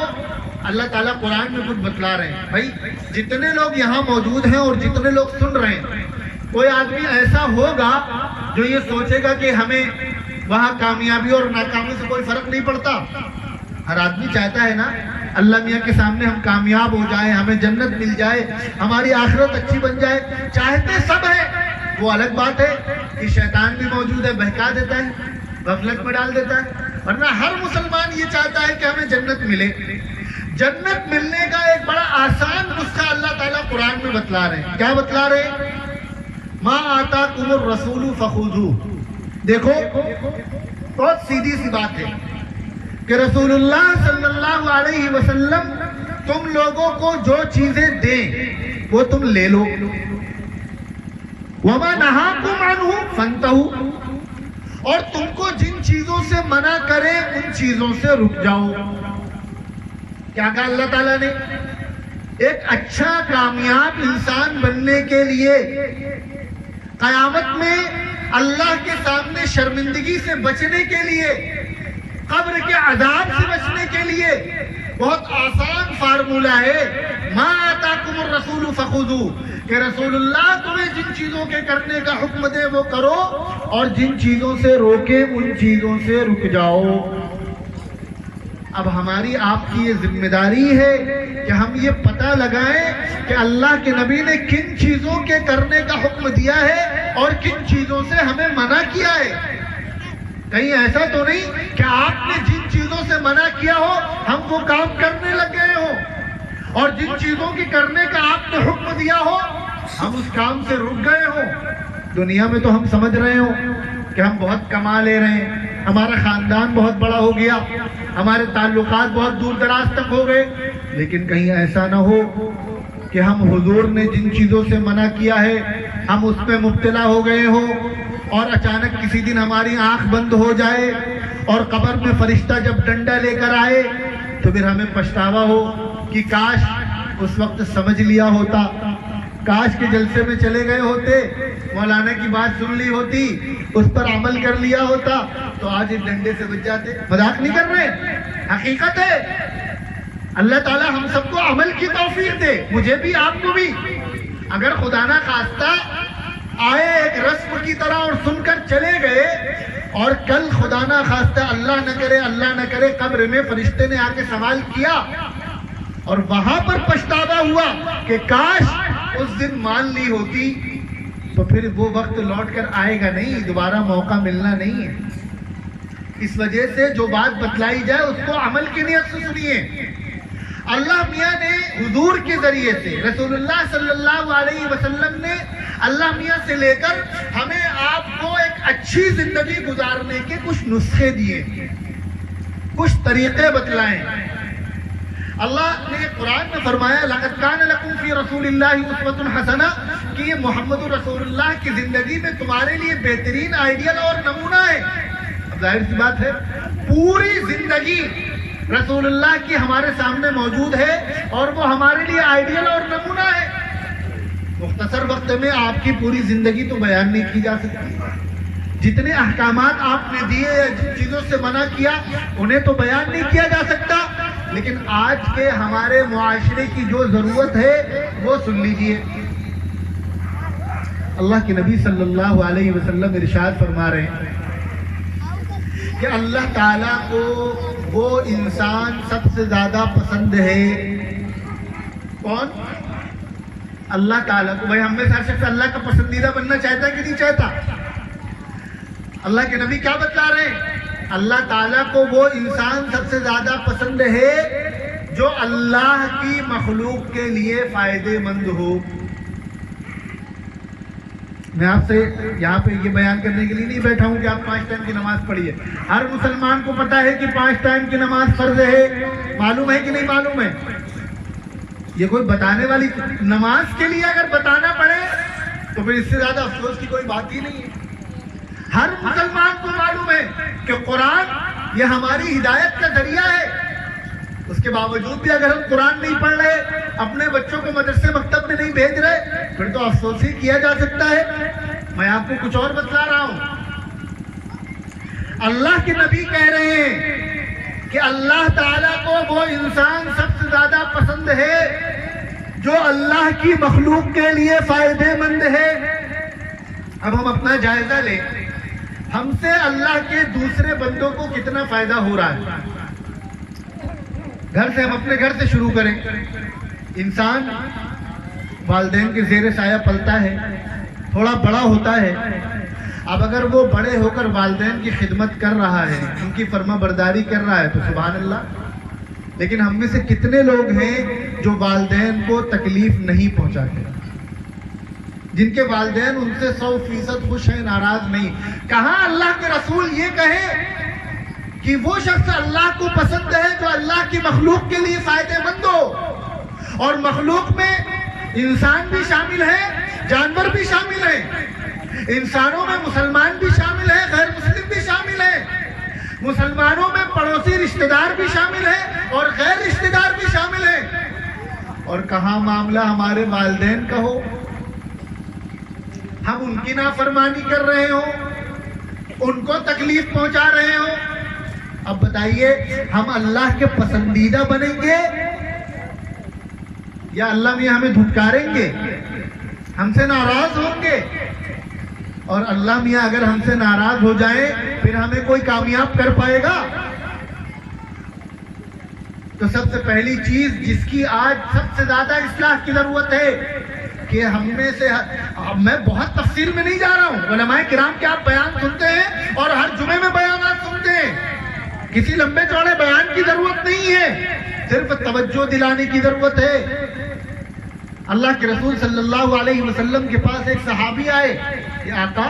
اللہ تعالیٰ قرآن میں کچھ بتلا رہے ہیں۔ بھائی جتنے لوگ یہاں موجود ہیں اور جتنے لوگ سن رہے ہیں، کوئی آدمی ایسا ہوگا جو یہ سوچے گا کہ ہمیں وہاں کامیابی اور ناکامی سے کوئی فرق نہیں پڑتا؟ ہر آدمی چاہتا ہے نا اللہ میاں کے سامنے ہم کامیاب ہو جائیں، ہمیں جنت مل جائے، ہماری آخرت اچھی بن جائے۔ چاہتے سب ہیں، وہ الگ بات ہے کہ شیطان بھی موجود ہے، بہکا دیتا ہے، غفلت میں ڈال دیتا ہے۔ ورنہ ہر مسلمان یہ چاہتا ہے کہ ہمیں جنت ملے۔ جنت ملنے کا ایک بڑا آسان نسخہ اللہ تعالیٰ قرآن میں بتلا رہے ہیں۔ کیا بتلا رہے ہیں؟ ما آتاکم الرسول فخذوہ۔ دیکھو بہت سیدھی سی بات ہے کہ رسول اللہ صلی اللہ علیہ وسلم تم لوگوں کو جو چیزیں دیں وہ تم لے لو، وَمَا نَهَاكُمْ عَنْهُ فَانْتَهُوا، اور تم کو جن چیزوں سے منع کرے ان چیزوں سے رک جاؤ۔ کیا کہا اللہ تعالیٰ نے؟ ایک اچھا کامیاب انسان بننے کے لیے، قیامت میں اللہ کے سامنے شرمندگی سے بچنے کے لیے، قبر کے عذاب سے بچنے کے لیے بہت آسان فارمولہ ہے۔ ما آتاکم الرسول فخذوہ، کہ رسول اللہ تمہیں جن چیزوں کے کرنے کا حکم دے وہ کرو، اور جن چیزوں سے روکے ان چیزوں سے رک جاؤ۔ اب ہماری آپ کی یہ ذمہ داری ہے کہ ہم یہ پتہ لگائیں کہ اللہ کے نبی نے کن چیزوں کے کرنے کا حکم دیا ہے اور کن چیزوں سے ہمیں منع کیا ہے۔ کہیں ایسا تو نہیں کہ آپ نے جن چیزوں سے منع کیا ہو ہم وہ کام کرنے لگ گئے ہو، اور جن چیزوں کی کرنے کا آپ نے حکم دیا ہو ہم اس کام سے رک گئے ہو۔ دنیا میں تو ہم سمجھ رہے ہو کہ ہم بہت کما لے رہے ہیں، ہمارا خاندان بہت بڑا ہو گیا، ہمارے تعلقات بہت دور دراز تک ہو گئے، لیکن کہیں ایسا نہ ہو کہ ہم حضور نے جن چیزوں سے منع کیا ہے ہم اس میں مبتلا ہو گئے ہو، اور اچانک کسی دن ہماری آنکھ بند ہو جائے اور قبر میں فرشتہ جب ڈنڈا لے کر آئے تو پھر ہمیں پچھتاوا ہو کہ کاش اس وقت سمجھ لیا ہوتا، کاش کے جلسے میں چلے گئے ہوتے، مولانا کی بات سن لی ہوتی، اس پر عمل کر لیا ہوتا تو آج اس ڈنڈے سے بچ جاتے۔ مذاق نہیں کر رہے، حقیقت ہے۔ اللہ تعالی ہم سب کو عمل کی توفیق دے، مجھے بھی آپ کو بھی۔ اگر خدا نہ خواستہ آئے ایک رسم کی طرح اور سن کر چلے گئے، اور کل خدا نہ خواستہ اللہ نہ کرے قبر میں فرشتے نے آ کے سوال کیا اور وہاں پر پچھتاوا ہوا کہ کاش اس دن مان لی ہوتی، تو پھر وہ وقت لوٹ کر آئے گا نہیں، دوبارہ موقع ملنا نہیں ہے۔ اس وجہ سے جو بات بتلائی جائے اس کو عمل کی نیت سے سنیے۔ اللہ میاں نے حضور کے ذریعے سے، رسول اللہ صلی اللہ علیہ وسلم نے اللہ میاں سے لے کر ہمیں آپ کو ایک اچھی زندگی گزارنے کے کچھ نسخے دیے، کچھ طریقے بتلائیں۔ اللہ نے قرآن میں فرمایا لَقَدْ كَانَ لَكُمْ فِي رَسُولِ اللَّهِ أُسْوَةٌ حَسَنَةٌ کہ یہ محمد رسول اللہ کی زندگی میں تمہارے لیے بہترین آئیڈیل اور نمونہ ہے۔ اب ظاہر سی بات ہے پوری زندگی رسول اللہ کی ہمارے سامنے موجود ہے اور وہ ہمارے لیے آئیڈیل اور نمونہ ہے۔ مختصر وقت میں آپ کی پوری زندگی تو بیان نہیں کی جا سکتی، جتنے احکامات آپ نے دیے یا جن چیزوں سے منع کیا انہیں تو بیان نہیں کیا جا سکتا، لیکن آج کے ہمارے معاشرے کی جو ضرورت ہے وہ سن لیجئے۔ اللہ کے نبی صلی اللہ علیہ وسلم ارشاد فرما رہے ہیں کہ اللہ تعالیٰ کو وہ انسان سب سے زیادہ پسند ہے۔ کون؟ اللہ تعالیٰ کو۔ بھائی ہم میں سے ہر شخص اللہ کا پسندیدہ بننا چاہتا ہے کہ نہیں چاہتا؟ اللہ کے نبی کیا بتلا رہے ہیں؟ اللہ تعالیٰ کو وہ انسان سب سے زیادہ پسند ہے جو اللہ کی مخلوق کے لیے فائدے مند ہو۔ میں آپ سے یہاں پہ یہ بیان کرنے کے لیے نہیں بیٹھا ہوں کہ آپ 5 ٹائم کی نماز پڑھیے۔ ہر مسلمان کو پتا ہے کہ 5 ٹائم کی نماز فرض ہے، معلوم ہے کہ نہیں معلوم ہے؟ یہ کوئی بتانے والی نماز کے لیے اگر بتانا پڑے تو پھر اس سے زیادہ افسوس کی کوئی بات ہی نہیں ہے۔ ہر مسلمان کو معلوم ہے کہ قرآن یہ ہماری ہدایت کا ذریعہ ہے، اس کے باوجود بھی اگر ہم قرآن نہیں پڑھ رہے، اپنے بچوں کو مدرسے مکتب میں نہیں بھیج رہے، پھر تو افسوس ہی کیا جا سکتا ہے۔ میں آپ کو کچھ اور بتلا رہا ہوں۔ اللہ کے نبی کہہ رہے ہیں کہ اللہ تعالیٰ کو وہ انسان سب سے زیادہ پسند ہے جو اللہ کی مخلوق کے لیے فائدے مند ہے۔ اب ہم اپنا جائزہ لیں، ہم سے اللہ کے دوسرے بندوں کو کتنا فائدہ ہو رہا ہے۔ گھر سے، ہم اپنے گھر سے شروع کریں۔ انسان والدین کے زیر سایہ پلتا ہے، تھوڑا بڑا ہوتا ہے۔ اب اگر وہ بڑے ہو کر والدین کی خدمت کر رہا ہے، ان کی فرما برداری کر رہا ہے تو سبحان اللہ۔ لیکن ہم میں سے کتنے لوگ ہیں جو والدین کو تکلیف نہیں پہنچاتے، جن کے والدین ان سے 100% خوش ہیں، ناراض نہیں؟ کہاں اللہ کے رسول یہ کہے کہ وہ شخص اللہ کو پسند ہے جو اللہ کی مخلوق کے لیے فائدے مند ہو، اور مخلوق میں انسان بھی شامل ہے، جانور بھی شامل ہیں، انسانوں میں مسلمان بھی شامل ہیں، غیر مسلم بھی شامل ہیں، مسلمانوں میں پڑوسی رشتہ دار بھی شامل ہیں اور غیر رشتہ دار بھی شامل ہیں۔ اور کہاں معاملہ ہمارے والدین کا ہو، ہم ان کی نافرمانی کر رہے ہوں، ان کو تکلیف پہنچا رہے ہوں۔ اب بتائیے ہم اللہ کے پسندیدہ بنیں گے یا اللہ میاں ہمیں دھتکاریں گے، ہم سے ناراض ہوں گے؟ اور اللہ میاں اگر ہم سے ناراض ہو جائیں پھر ہمیں کوئی کامیاب کر پائے گا؟ تو سب سے پہلی چیز جس کی آج سب سے زیادہ اصلاح کی ضرورت ہے، کہ ہم میں سے میں بہت تفصیل میں نہیں جا رہا ہوں، علماء کرام کے آپ بیان سنتے ہیں اور ہر جمعے میں بیانات سنتے ہیں، کسی لمبے چوڑے بیان کی ضرورت نہیں ہے، صرف توجہ دلانے کی ضرورت ہے۔ اللہ کے رسول صلی اللہ علیہ وسلم کے پاس ایک صحابی آئے کہ آقا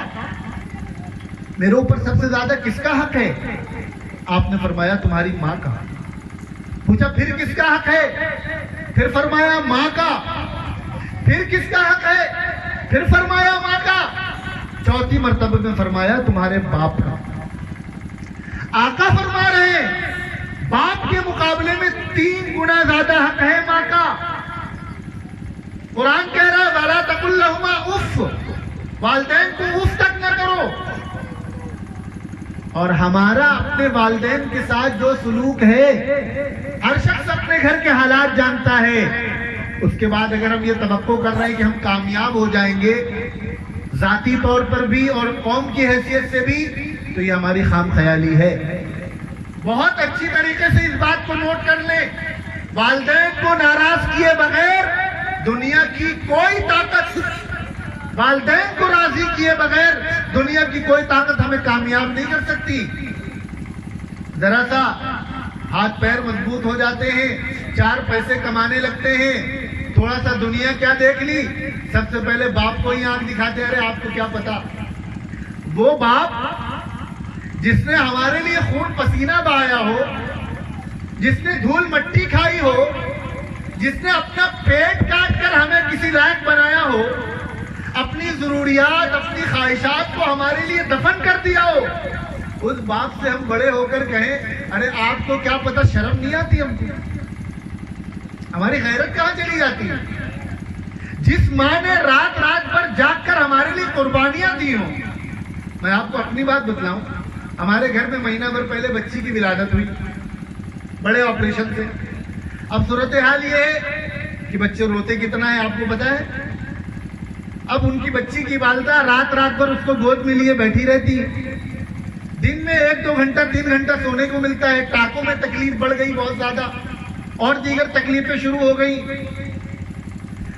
میرے اوپر سب سے زیادہ کس کا حق ہے؟ آپ نے فرمایا تمہاری ماں کا۔ پوچھا پھر کس کا حق ہے؟ پھر فرمایا ماں کا۔ پھر کس کا حق ہے؟ پھر فرمایا ماں کا۔ چوتھی مرتبہ میں فرمایا تمہارے باپ کا۔ آقا فرما رہے ہیں باپ کے مقابلے میں 3 گنا زیادہ حق ہے ماں کا۔ قرآن کہہ رہا ہے وَلَا تَقُلْ لَهُمَا اُفٍّ، والدین کو اف تک نہ کرو۔ اور ہمارا اپنے والدین کے ساتھ جو سلوک ہے، ہر شخص اپنے گھر کے حالات جانتا ہے، اس کے بعد اگر ہم یہ توقع کر رہے ہیں کہ ہم کامیاب ہو جائیں گے ذاتی طور پر بھی اور قوم کی حیثیت سے بھی، تو یہ ہماری خام خیالی ہے۔ بہت اچھی طریقے سے اس بات کو نوٹ کر لیں، والدین کو ناراض کیے بغیر دنیا کی کوئی طاقت، والدین کو راضی کیے بغیر دنیا کی کوئی طاقت ہمیں کامیاب نہیں کر سکتی۔ ذرا سا ہاتھ پیر مضبوط ہو جاتے ہیں، 4 پیسے کمانے لگتے ہیں، تھوڑا سا دنیا کیا دیکھ لی، سب سے پہلے باپ کو ہی آنکھ دکھاتے ہیں، ارے آپ کو کیا پتا۔ وہ باپ جس نے ہمارے لیے خون پسینہ بہایا ہو، جس نے دھول مٹی کھائی ہو، جس نے اپنا پیٹ کاٹ کر ہمیں کسی لائق بنایا ہو، اپنی ضروریات اپنی خواہشات کو ہمارے لیے دفن کر دیا ہو، اس باپ سے ہم بڑے ہو کر کہیں ارے آپ کو کیا پتا، شرم نہیں آتی ہم کو؟ ہماری غیرت کہاں چلی جاتی ہے؟ جس ماں نے رات رات بھر جاگ کر ہمارے لیے قربانیاں دی ہوں۔ میں آپ کو اپنی بات بتلاؤں، ہمارے گھر میں مہینہ بھر پہلے بچی کی ولادت ہوئی بڑے آپریشن سے۔ اب صورتحال یہ ہے کہ بچے روتے کتنا ہے آپ کو پتا ہے؟ اب ان کی بچی کی والدہ رات رات بھر اس کو گود میں لیے بیٹھی رہتی، دن میں 1-2 گھنٹہ 3 گھنٹہ سونے کو ملتا ہے، ٹانکوں میں تکلیف بڑھ گئی بہت زیادہ، اور دیگر تکلیفیں شروع ہو گئی۔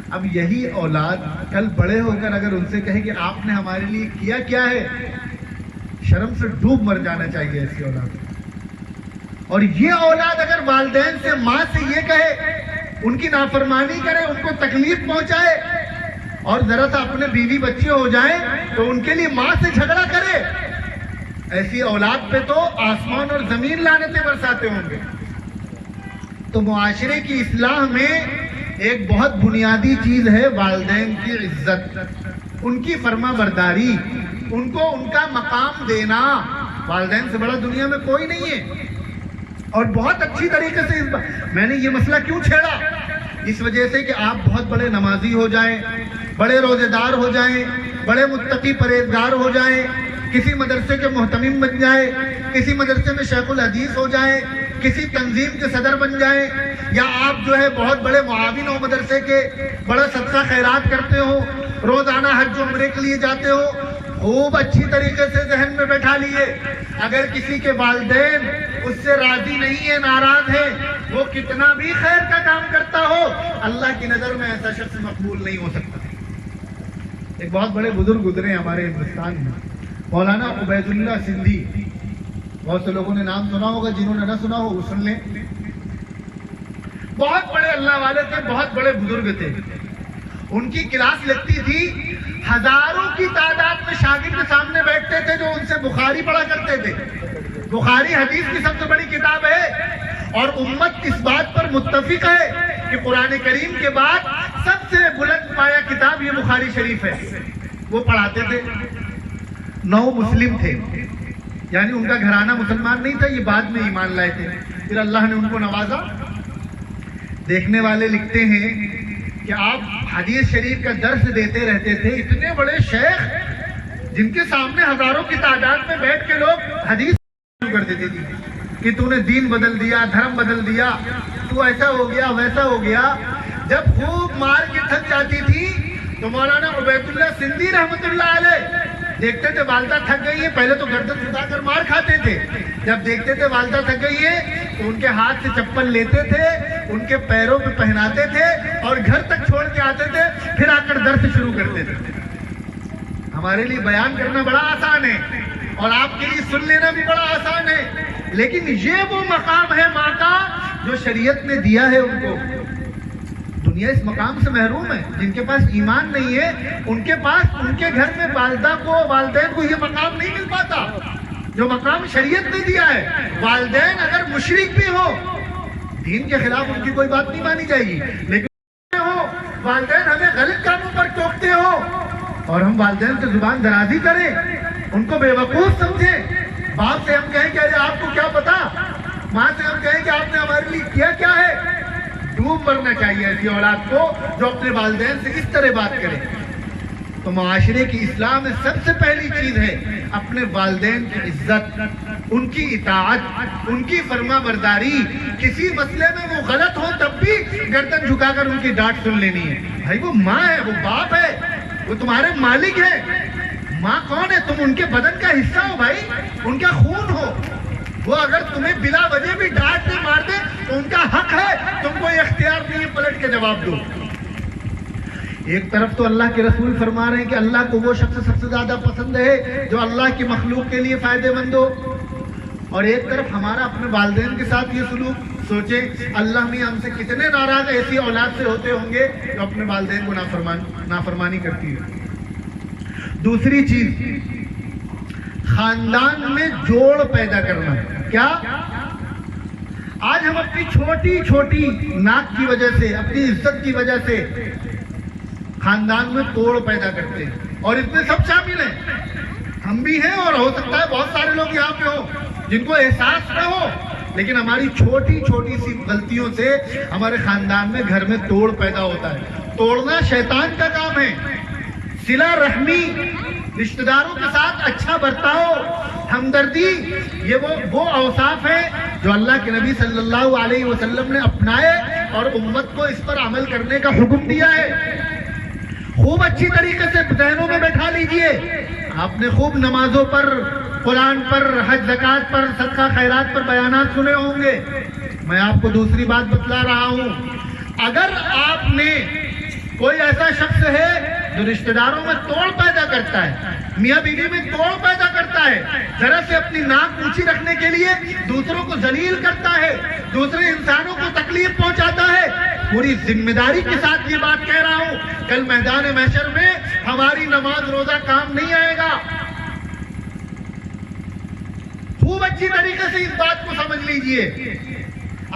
اب یہی اولاد کل بڑے ہو کر اگر ان سے کہے کہ آپ نے ہمارے لیے کیا کیا ہے، شرم سے ڈوب مر جانا چاہیے ایسی اولاد۔ اور یہ اولاد اگر والدین سے، ماں سے یہ کہے، ان کی نافرمانی کرے، ان کو تکلیف پہنچائے، اور ذرا سا اپنے بیوی بچے ہو جائیں تو ان کے لیے ماں سے جھگڑا کرے، ایسی اولاد پہ تو آسمان اور زمین لعنتیں برساتے ہوں گے۔ تو معاشرے کی اصلاح میں ایک بہت بنیادی چیز ہے والدین کی عزت، ان کی فرما برداری، ان کو ان کا مقام دینا۔ والدین سے بڑا دنیا میں کوئی نہیں ہے۔ اور بہت اچھی طریقے سے میں نے یہ مسئلہ کیوں چھیڑا، اس وجہ سے کہ آپ بہت بڑے نمازی ہو جائیں، بڑے روزے دار ہو جائیں، بڑے متقی پرہیزگار ہو جائیں، کسی مدرسے کے محتمم بن جائیں، کسی مدرسے میں شیخ الحدیث ہو جائیں، کسی تنظیم کے صدر بن جائیں، یا آپ جو ہے بہت بڑے معاون ہو مدرسے کے، بڑا صدقہ خیرات کرتے ہو، روزانہ حج و عمرے کے لیے جاتے ہو، خوب اچھی طریقے سے ذہن میں بیٹھا لیے اگر کسی کے والدین اس سے راضی نہیں ہے، ناراض ہے، وہ کتنا بھی خیر کا کام کرتا ہو، اللہ کی نظر میں ایسا شخص مقبول نہیں ہو سکتا۔ ایک بہت بڑے بزرگ گزرے ہمارے ہندوستان میں، مولانا عبید اللہ سندھی، بہت سے لوگوں نے نام سنا ہوگا، جنہوں نے نہ سنا ہو وہ سن لیں۔ بہت بڑے اللہ والے تھے، بہت بڑے بزرگ تھے۔ ان کی کلاس لگتی تھی، ہزاروں کی تعداد میں شاگرد سامنے بیٹھتے تھے جو ان سے بخاری پڑھا کرتے تھے۔ بخاری حدیث کی سب سے بڑی کتاب ہے، اور امت اس بات پر متفق ہے کہ قرآن کریم کے بعد سب سے بلند پایا کتاب یہ بخاری شریف ہے۔ وہ پڑھاتے تھے، 9 مسلم تھے، یعنی ان کا گھرانہ مسلمان نہیں تھا، یہ بعد میں ایمان لائے تھے، پھر اللہ نے ان کو نوازا۔ دیکھنے والے لکھتے ہیں کہ آپ حدیث شریف کا درس دیتے رہتے تھے، اتنے بڑے شیخ جن کے سامنے ہزاروں کی تعداد میں بیٹھ کے لوگ حدیث شروع کر دیتے تھے کہ تو نے دین بدل دیا، دھرم بدل دیا، تو ایسا ہو گیا ویسا ہو گیا۔ جب خوب مار کے تھک جاتی تھی تو مولانا عبید اللہ سندھی رحمت اللہ علیہ دیکھتے تھے والدہ تھک گئی ہے، پہلے تو گردن جھکا کر مار کھاتے تھے، جب دیکھتے تھے والدہ تھک گئی ہے تو ان کے ہاتھ سے چپل لیتے تھے، ان کے پیروں پہ پہناتے تھے اور گھر تک چھوڑ کے آتے تھے، پھر آ کر درس شروع کرتے تھے۔ ہمارے لیے بیان کرنا بڑا آسان ہے اور آپ کے لیے سن لینا بھی بڑا آسان ہے، لیکن یہ وہ مقام ہے ماں کا جو شریعت نے دیا ہے ان کو۔ دنیا اس مقام سے محروم ہے، جن کے پاس ایمان نہیں ہے ان کے پاس ان کے گھر میں والدہ کو والدین کو یہ مقام نہیں مل پاتا جو مقام شریعت نے دیا ہے۔ والدین اگر مشرک بھی ہو، دین کے خلاف ان کی کوئی بات نہیں مانی جائے گی، لیکن ہو والدین ہمیں غلط کاموں پر ٹوکتے ہو اور ہم والدین سے زبان درازی کریں، ان کو بے وقوف سمجھیں، باپ سے ہم کہیں کہ ارے آپ کو کیا پتا، ماں سے ہم کہیں کہ آپ نے ہمارے لیے کیا کیا ہے، ڈوب مرنا چاہیے ایسی اولاد کو جو اپنے والدین سے اس طرح بات کرے۔ تو معاشرے کی اصلاح میں سب سے پہلی چیز ہے اپنے والدین کی عزت، ان کی اطاعت، ان کی فرما برداری۔ کسی مسئلے میں وہ غلط ہو تب بھی گردن جھکا کر ان کی ڈانٹ سن لینی ہے۔ بھائی وہ ماں ہے، وہ باپ ہے، وہ تمہارے مالک ہے۔ ماں کون ہے؟ تم ان کے بدن کا حصہ ہو بھائی، ان کا خون ہو۔ وہ اگر تمہیں بلا وجہ بھی ڈانٹ دے مار دے تو ان کا حق ہے، تم کو یہ اختیار نہیں ہے پلٹ کے جواب دو۔ ایک طرف تو اللہ کے رسول فرما رہے ہیں کہ اللہ کو وہ شخص سب سے زیادہ پسند ہے جو اللہ کی مخلوق کے لیے فائدہ مند ہو، اور ایک طرف ہمارا اپنے والدین کے ساتھ یہ سلوک۔ سوچیں اللہ میں ہم سے کتنے ناراض ایسی اولاد سے ہوتے ہوں گے جو اپنے والدین کو نافرمانی کرتی ہے۔ دوسری چیز، خاندان میں جوڑ پیدا کرنا۔ کیا آج ہم اپنی چھوٹی چھوٹی ناک کی وجہ سے، اپنی عزت کی وجہ سے خاندان میں توڑ پیدا کرتے ہیں، اور اس میں سب شامل ہیں، ہم بھی ہیں اور ہو سکتا ہے بہت سارے لوگ یہاں پہ ہوں جن کو احساس نہ ہو، لیکن ہماری چھوٹی چھوٹی سی غلطیوں سے ہمارے خاندان میں گھر میں توڑ پیدا ہوتا ہے۔ توڑنا شیطان کا کام ہے۔ صلہ رحمی، رشتہ داروں کے ساتھ اچھا برتاؤ، ہمدردی، یہ وہ اوصاف ہیں جو اللہ کے نبی صلی اللہ علیہ وسلم نے اپنائے اور امت کو اس پر عمل کرنے کا حکم دیا ہے۔ خوب اچھی طریقے سے ذہنوں میں بیٹھا لیجئے، آپ نے خوب نمازوں پر، قرآن پر، حج زکوٰۃ پر، صدقہ خیرات پر بیانات سنے ہوں گے۔ میں آپ کو دوسری بات بتلا رہا ہوں، اگر آپ نے کوئی ایسا شخص ہے جو رشتہ داروں میں توڑ پیدا کرتا ہے، میاں بیوی میں توڑ پیدا کرتا ہے، ذرا سے اپنی ناک اونچی رکھنے کے لیے دوسروں کو ذلیل کرتا ہے، دوسرے انسانوں کو تکلیف پہنچاتا ہے، پوری ذمہ داری کے ساتھ یہ بات کہہ رہا ہوں، کل میدان محشر میں ہماری نماز روزہ کام نہیں آئے گا۔ خوب اچھی طریقے سے اس بات کو سمجھ لیجئے،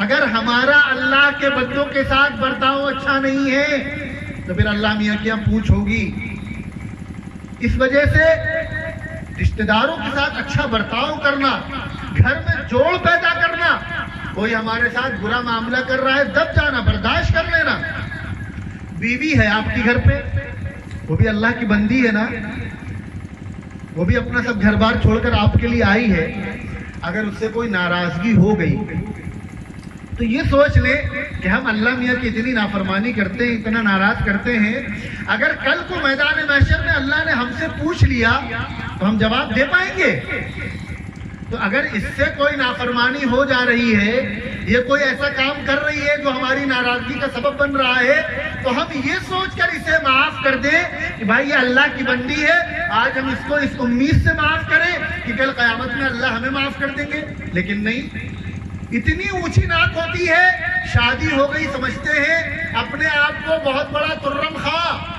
اگر ہمارا اللہ کے بندوں کے ساتھ برتاؤ اچھا نہیں ہے تو پھر اللہ میاں کی ہم پوچھ ہوگی۔ اس وجہ سے رشتہ داروں کے ساتھ اچھا برتاؤ کرنا، گھر میں جوڑ پیدا کرنا، کوئی ہمارے ساتھ برا معاملہ کر رہا ہے دب جانا، برداشت کر لینا۔ بیوی ہے آپ کی گھر پہ، وہ بھی اللہ کی بندی ہے نا، وہ بھی اپنا سب گھر بار چھوڑ کر آپ کے لیے آئی ہے، اگر اس سے کوئی ناراضگی ہو گئی تو یہ سوچ لیں کہ ہم اللہ میاں کی اتنی نافرمانی کرتے ہیں، اتنا ناراض کرتے ہیں، اگر کل کو میدان محشر میں اللہ نے ہم سے پوچھ لیا تو ہم جواب دے پائیں گے؟ تو اگر اس سے کوئی نافرمانی ہو جا رہی ہے، یہ کوئی ایسا کام کر رہی ہے جو ہماری ناراضگی کا سبب بن رہا ہے، تو ہم یہ سوچ کر اسے معاف کر دیں کہ بھائی یہ اللہ کی بندی ہے، آج ہم اس کو اس امید سے معاف کریں کہ کل قیامت میں اللہ ہمیں معاف کر دیں گے۔ لیکن نہیں، اتنی اونچی ناک ہوتی ہے، شادی ہو گئی سمجھتے ہیں اپنے آپ کو بہت بڑا ترم خواہ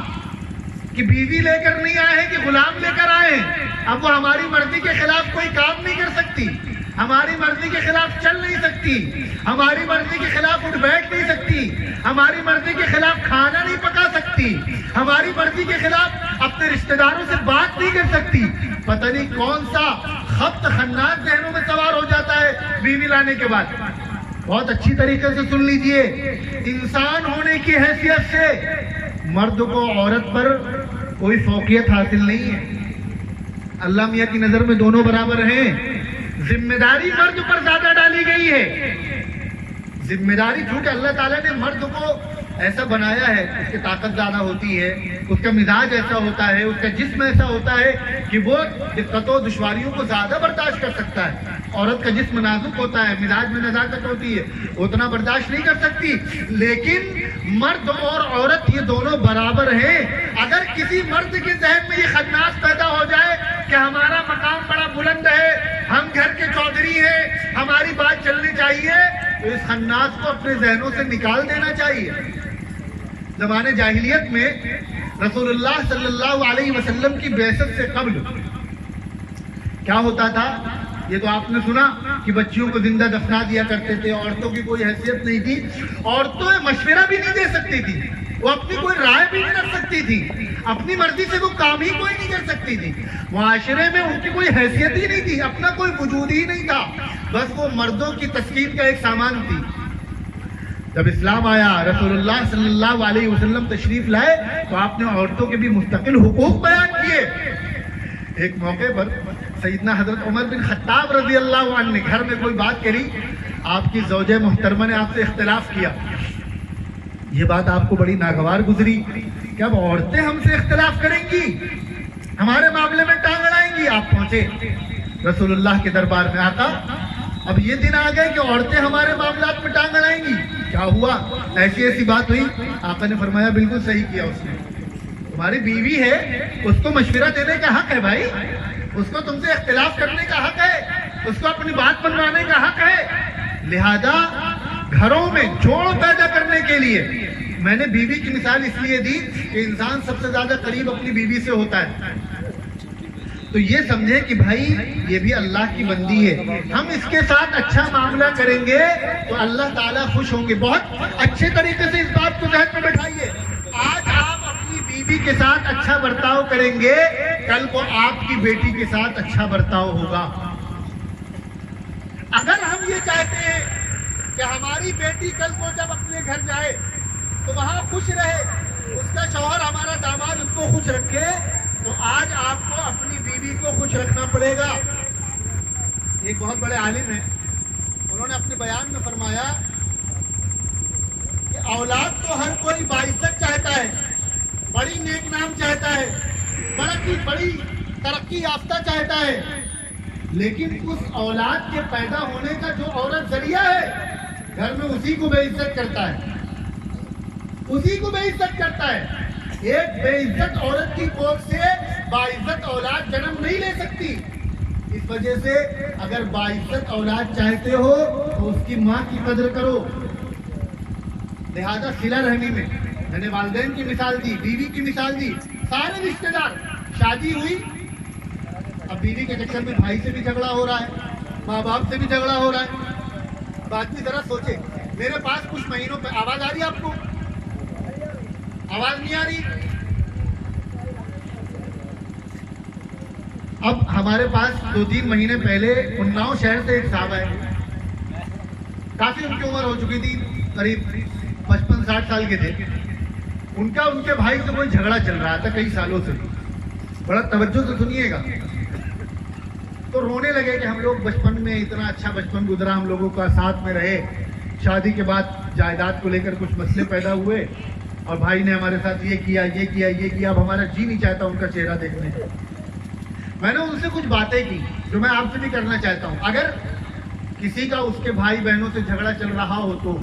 کہ بیوی لے کر نہیں آئے ہیں کہ غلام لے کر آئے ہیں، اب وہ ہماری مرضی کے خلاف کوئی کام نہیں کر سکتی، ہماری مرضی کے خلاف چل نہیں سکتی، ہماری مرضی کے خلاف اٹھ بیٹھ نہیں سکتی، ہماری مرضی کے خلاف کھانا نہیں پکا سکتی، ہماری مرضی کے خلاف اپنے رشتہ داروں سے بات نہیں کر سکتی۔ پتہ نہیں کون سا خبط خناس ذہنوں میں سوار ہو جاتا ہے بیوی لانے کے بعد۔ بہت اچھی طریقے سے سن لیجئے، انسان ہونے کی حیثیت سے مرد کو عورت پر کوئی فوقیت حاصل نہیں ہے، اللہ میاں کی نظر میں دونوں برابر ہیں۔ ذمہ داری مرد پر زیادہ ڈالی گئی ہے، ذمہ داری چونکہ اللہ تعالیٰ نے مرد کو ایسا بنایا ہے، اس کی طاقت زیادہ ہوتی ہے، اس کا مزاج ایسا ہوتا ہے، اس کا جسم ایسا ہوتا ہے کہ وہ دقتوں و دشواریوں کو زیادہ برداشت کر سکتا ہے۔ عورت کا جسم نازک ہوتا ہے، مزاج میں نزاکت ہوتی ہے، اتنا برداشت نہیں کر سکتی۔ لیکن مرد اور عورت یہ دونوں برابر ہیں۔ اگر کسی مرد کے ذہن میں یہ خناس پیدا ہو جائے کہ ہمارا مقام بڑا بلند ہے، ہم گھر کے چودھری ہیں، ہماری بات چلنی چاہیے، تو اس خناس کو اپنے ذہنوں سے نکال دینا چاہیے۔ زمانے جاہلیت میں رسول اللہ صلی اللہ علیہ وسلم کی بعثت سے قبل کیا ہوتا تھا؟ یہ تو آپ نے سنا کہ بچیوں کو زندہ دفنا دیا کرتے تھے، عورتوں کی کوئی حیثیت نہیں تھی، عورتیں مشورہ بھی نہیں دے سکتی تھی، وہ اپنی کوئی رائے بھی نہیں کر سکتی تھی، اپنی مرضی سے وہ کام ہی کوئی نہیں کر سکتی تھی، معاشرے میں ان کی کوئی حیثیت ہی نہیں تھی، اپنا کوئی وجود ہی نہیں تھا، بس وہ مردوں کی تسکین کا ایک سامان تھی۔ جب اسلام آیا، رسول اللہ صلی اللہ علیہ وسلم تشریف لائے تو آپ نے عورتوں کے بھی مستقل حقوق بیان کیے۔ ایک موقع پر سیدنا حضرت عمر بن خطاب رضی اللہ عنہ نے گھر میں کوئی بات کری، آپ کی زوجہ محترمہ نے آپ سے اختلاف کیا، یہ بات آپ کو بڑی ناگوار گزری کہ اب عورتیں ہم سے اختلاف کریں گی، ہمارے معاملے میں ٹانگ اڑائیں گی۔ آپ پہنچے رسول اللہ کے دربار میں، آقا اب یہ دن آ گئے کہ عورتیں ہمارے معاملات میں ٹانگ اڑائیں گی، کیا ہوا؟ ایسی ایسی بات ہوئی۔ آقا نے فرمایا بالکل صحیح کیا اس نے، تمہاری بیوی ہے، اس کو مشورہ دینے کا حق ہے بھائی، اس کو تم سے اختلاف کرنے کا حق ہے، اس کو اپنی بات منوانے کا حق ہے۔ لہذا گھروں میں جوڑ پیدا کرنے کے لیے میں نے بیوی کی مثال اس لیے دی کہ انسان سب سے زیادہ قریب اپنی بیوی سے ہوتا ہے، تو یہ سمجھے کہ بھائی یہ بھی اللہ کی بندی ہے، ہم اس کے ساتھ اچھا معاملہ کریں گے تو اللہ تعالیٰ خوش ہوں گے۔ بہت اچھے طریقے سے اس بات کو ذہن میں بٹھائیے، آج آپ اپنی بیوی کے ساتھ اچھا برتاؤ کریں گے، کل کو آپ کی بیٹی کے ساتھ اچھا برتاؤ ہوگا۔ اگر ہم یہ چاہتے ہیں کہ ہماری بیٹی کل کو جب اپنے گھر جائے تو وہاں خوش رہے، اس کا شوہر ہمارا داماد اس کو خوش رکھے، تو آج آپ کو اپنی بیوی کو خوش رکھنا پڑے گا۔ ایک بہت بڑے عالم ہیں، انہوں نے اپنے بیان میں فرمایا کہ اولاد تو ہر کوئی باعزت چاہتا ہے، بڑی نیک نام چاہتا ہے، بڑی ترقی یافتہ چاہتا ہے، لیکن اس اولاد کے پیدا ہونے کا جو عورت ذریعہ ہے گھر میں اسی کو بے عزت کرتا ہے، اسی کو بے عزت کرتا ہے۔ ایک بے عزت عورت کی کوکھ سے باعزت اولاد جنم نہیں لے سکتی، اس وجہ سے اگر باعزت اولاد چاہتے ہو تو اس کی ماں کی قدر کرو۔ لہذا صلہ رحمی میں میں نے والدین کی مثال دی، بیوی کی مثال دی، سارے رشتہ دار، شادی ہوئی، اب بیوی کے چکر میں بھائی سے بھی جھگڑا ہو رہا ہے، ماں باپ سے بھی جھگڑا ہو رہا ہے۔ بات بھی ذرا سوچے، میرے پاس کچھ مہینوں پہ آواز آ رہی ہے آپ کو؟ آواز نہیں آ رہی؟ اب ہمارے پاس 2-3 مہینے پہلے اناؤ شہر سے ایک صاحب آئے، کافی ان کی عمر ہو چکی تھی، قریب 55-60 سال کے تھے، ان کا ان کے بھائی سے کوئی جھگڑا چل رہا تھا کئی سالوں سے، بڑا توجہ سے سنیے گا، تو رونے لگے کہ ہم لوگ بچپن میں اتنا اچھا بچپن گزرا، ہم لوگوں کا ساتھ میں رہے، شادی کے بعد جائیداد کو لے کر کچھ مسئلے پیدا ہوئے اور بھائی نے ہمارے ساتھ یہ کیا یہ کیا یہ کیا، اب ہمارا جی نہیں چاہتا ان کا چہرہ دیکھنے کا۔ میں نے ان سے کچھ باتیں کی جو میں آپ سے بھی کرنا چاہتا ہوں۔ اگر کسی کا اس کے بھائی بہنوں سے جھگڑا چل رہا ہو تو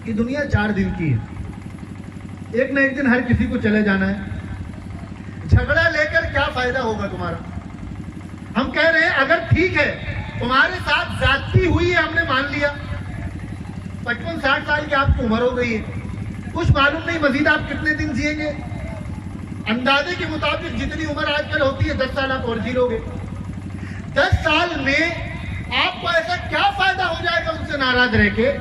یہ دنیا 4 دن کی ہے، ایک نہ ایک دن ہر کسی کو چلے جانا ہے، جھگڑا لے کر کیا فائدہ ہوگا تمہارا؟ ہم کہہ رہے ہیں اگر ٹھیک ہے تمہارے ساتھ زیادتی ہوئی ہے، ہم نے مان لیا، 55-60 سال کی آپ کی عمر ہو گئی ہے، کچھ معلوم نہیں مزید آپ کتنے دن جیئیں گے، اندازے کے مطابق جتنی عمر آج کل ہوتی ہے 10 سال آپ اور جی لو گے، 10 سال میں آپ کو ایسا کیا فائدہ ہو جائے گا ان سے ناراض رہ کے؟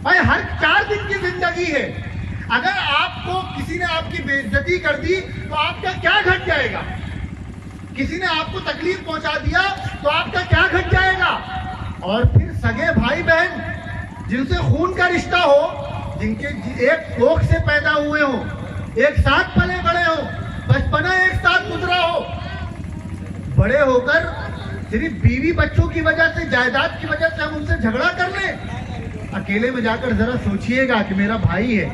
بھائی ہر 4 دن کی زندگی ہے، اگر آپ کو کسی نے آپ کی بے عزتی کر دی تو آپ کا کیا گھٹ جائے گا؟ کسی نے آپ کو تکلیف پہنچا دیا تو آپ کا کیا گھٹ جائے گا؟ اور پھر سگے بھائی بہن جن سے خون کا رشتہ ہو، جن کے ایک کوکھ سے پیدا ہوئے ہوں، ایک ساتھ پلے بڑے ہوں، بچپنا ایک ساتھ گزرا ہو، بڑے ہو کر صرف بیوی بچوں کی وجہ سے، جائیداد کی وجہ سے ہم ان سے جھگڑا کر لیں، اکیلے میں جا کر ذرا سوچئے گا کہ میرا بھائی ہے،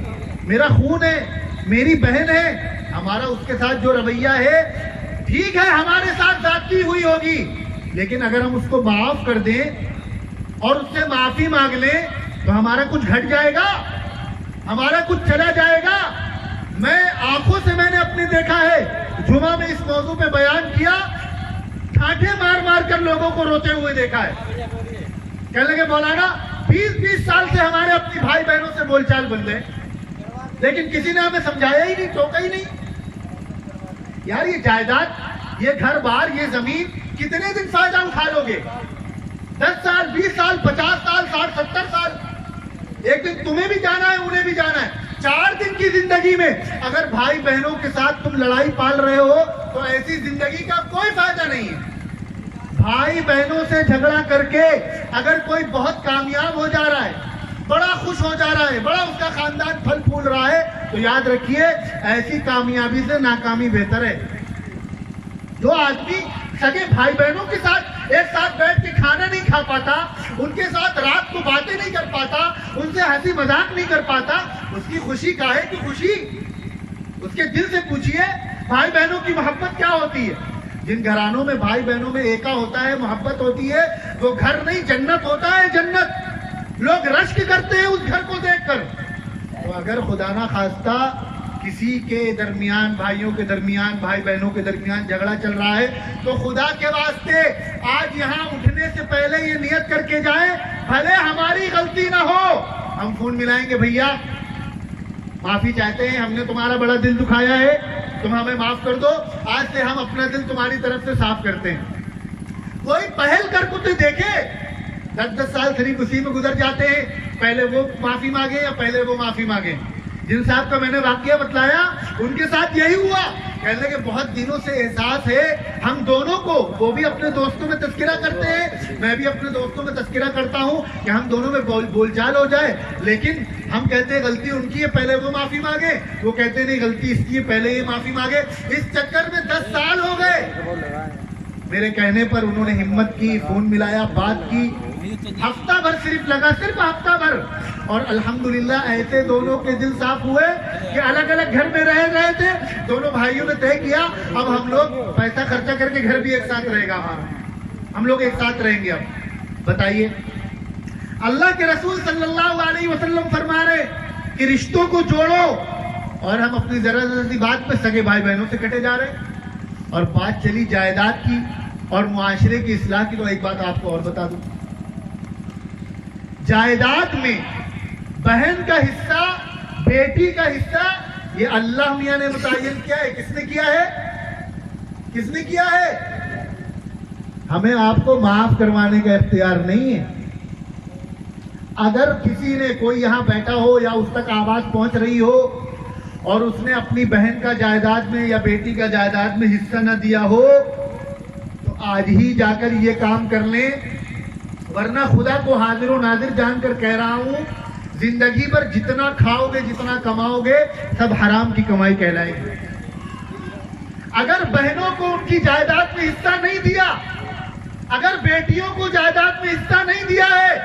میرا خون ہے، میری بہن ہے، ہمارا اس کے ساتھ جو رویہ ہے ٹھیک ہے ہمارے ساتھ زیادتی ہوئی ہوگی، لیکن اگر ہم اس کو معاف کر دیں اور اس سے معافی مانگ لیں تو ہمارا کچھ گھٹ جائے گا، ہمارا کچھ چلا جائے گا۔ میں آنکھوں سے میں نے اپنے دیکھا ہے، جمعہ میں اس موضوع پہ بیان کیا، ٹھاٹھے مار مار کر لوگوں کو روتے ہوئے دیکھا ہے، کہنے لگے مولانا 20 سال سے ہمارے اپنی بھائی بہنوں سے بول چال بن گئے، لیکن کسی نے ہمیں سمجھایا ہی نہیں، ٹوکا ہی نہیں۔ یار یہ جائیداد، یہ گھر بار، یہ زمین کتنے دن فائدہ اٹھا لو گے؟ 10 سال، 20 سال، 50 سال، 60، 70 سال، ایک دن تمہیں بھی جانا ہے، انہیں بھی جانا ہے۔ 4 دن کی زندگی میں اگر بھائی بہنوں کے ساتھ تم لڑائی پال رہے ہو تو ایسی زندگی کا کوئی فائدہ نہیں ہے۔ بھائی بہنوں سے جھگڑا کر کے اگر کوئی بہت کامیاب ہو جا رہا ہے، بڑا خوش ہو جا رہا ہے، بڑا اس کا خاندان پھل پھول رہا ہے، تو یاد رکھیے ایسی کامیابی سے ناکامی بہتر ہے۔ جو آدمی سگے بھائی بہنوں کے ساتھ ایک ساتھ بیٹھ کے کھانا نہیں کھا پاتا، ان کے ساتھ رات کو باتیں نہیں کر پاتا، ان سے ہنسی مذاق نہیں کر پاتا، اس کی خوشی کاہے کی خوشی؟ اس کے دل سے پوچھئے بھائی بہنوں کی محبت کیا ہوتی ہے؟ جن گھرانوں میں بھائی بہنوں میں ایکا ہوتا ہے، محبت ہوتی ہے، وہ گھر نہیں جنت ہوتا ہے، جنت۔ لوگ رشک کرتے ہیں اس گھر کو دیکھ کر۔ تو اگر خدا نہ خواستہ کسی کے درمیان، بھائیوں کے درمیان، بھائی بہنوں کے درمیان جھگڑا چل رہا ہے تو خدا کے واسطے آج یہاں اٹھنے سے پہلے یہ نیت کر کے جائیں، بھلے ہماری غلطی نہ ہو، ہم فون ملائیں گے، بھیا معافی چاہتے ہیں، ہم نے تمہارا بڑا دل دکھایا ہے، تم ہمیں معاف کر دو، آج سے ہم اپنا دل تمہاری طرف سے صاف کرتے ہیں۔ کوئی پہل کر کو تو دیکھے، 10 سال صرف اسی میں گزر جاتے ہیں، پہلے وہ معافی مانگے یا پہلے وہ معافی مانگے۔ جن صاحب کا میں نے واقعہ بتلایا ان کے ساتھ یہی ہوا، کہنے لگے بہت دنوں سے احساس ہے ہم دونوں کو، وہ بھی اپنے دوستوں میں تذکرہ کرتے ہیں، میں بھی اپنے دوستوں میں تذکرہ کرتا ہوں کہ ہم دونوں میں بول چال ہو جائے، لیکن ہم کہتے ہیں غلطی ان کی ہے، پہلے وہ معافی مانگے، وہ کہتے ہیں نہیں غلطی اس کی ہے، پہلے یہ معافی مانگے۔ اس چکر میں 10 سال ہو گئے۔ میرے کہنے پر انہوں نے ہمت کی، فون ملایا، بات کی، ہفتہ بھر صرف لگا، صرف ہفتہ بھر، اور الحمدللہ ایسے دونوں کے دل صاف ہوئے کہ الگ الگ گھر میں رہ رہے تھے، دونوں بھائیوں نے طے کیا اب ہم لوگ پیسہ خرچہ کر کے گھر بھی ایک ساتھ رہے گا ہمارا، ہم لوگ ایک ساتھ رہیں گے۔ اب بتائیے، اللہ کے رسول صلی اللہ علیہ وسلم فرما رہے کہ رشتوں کو جوڑو، اور ہم اپنی ذرا ذرا سی بات پہ سگے بھائی بہنوں سے کٹے جا رہے۔ اور بات چلی جائیداد کی اور معاشرے کی اصلاح کی، تو ایک بات آپ کو اور بتا دوں، جائیداد میں بہن کا حصہ، بیٹی کا حصہ، یہ اللہ میاں نے متعین کیا ہے۔ کس نے کیا ہے؟ کس نے کیا ہے؟ ہمیں آپ کو معاف کروانے کا اختیار نہیں ہے۔ اگر کسی نے، کوئی یہاں بیٹھا ہو یا اس تک آواز پہنچ رہی ہو اور اس نے اپنی بہن کا جائیداد میں یا بیٹی کا جائیداد میں حصہ نہ دیا ہو تو آج ہی جا کر یہ کام کر لیں، ورنہ خدا کو حاضر و ناظر جان کر کہہ رہا ہوں، زندگی پر جتنا کھاؤ گے، جتنا کماؤ گے، سب حرام کی کمائی کہلائے گی۔ اگر بہنوں کو ان کی جائیداد میں حصہ نہیں دیا، اگر بیٹیوں کو جائیداد میں حصہ نہیں دیا ہے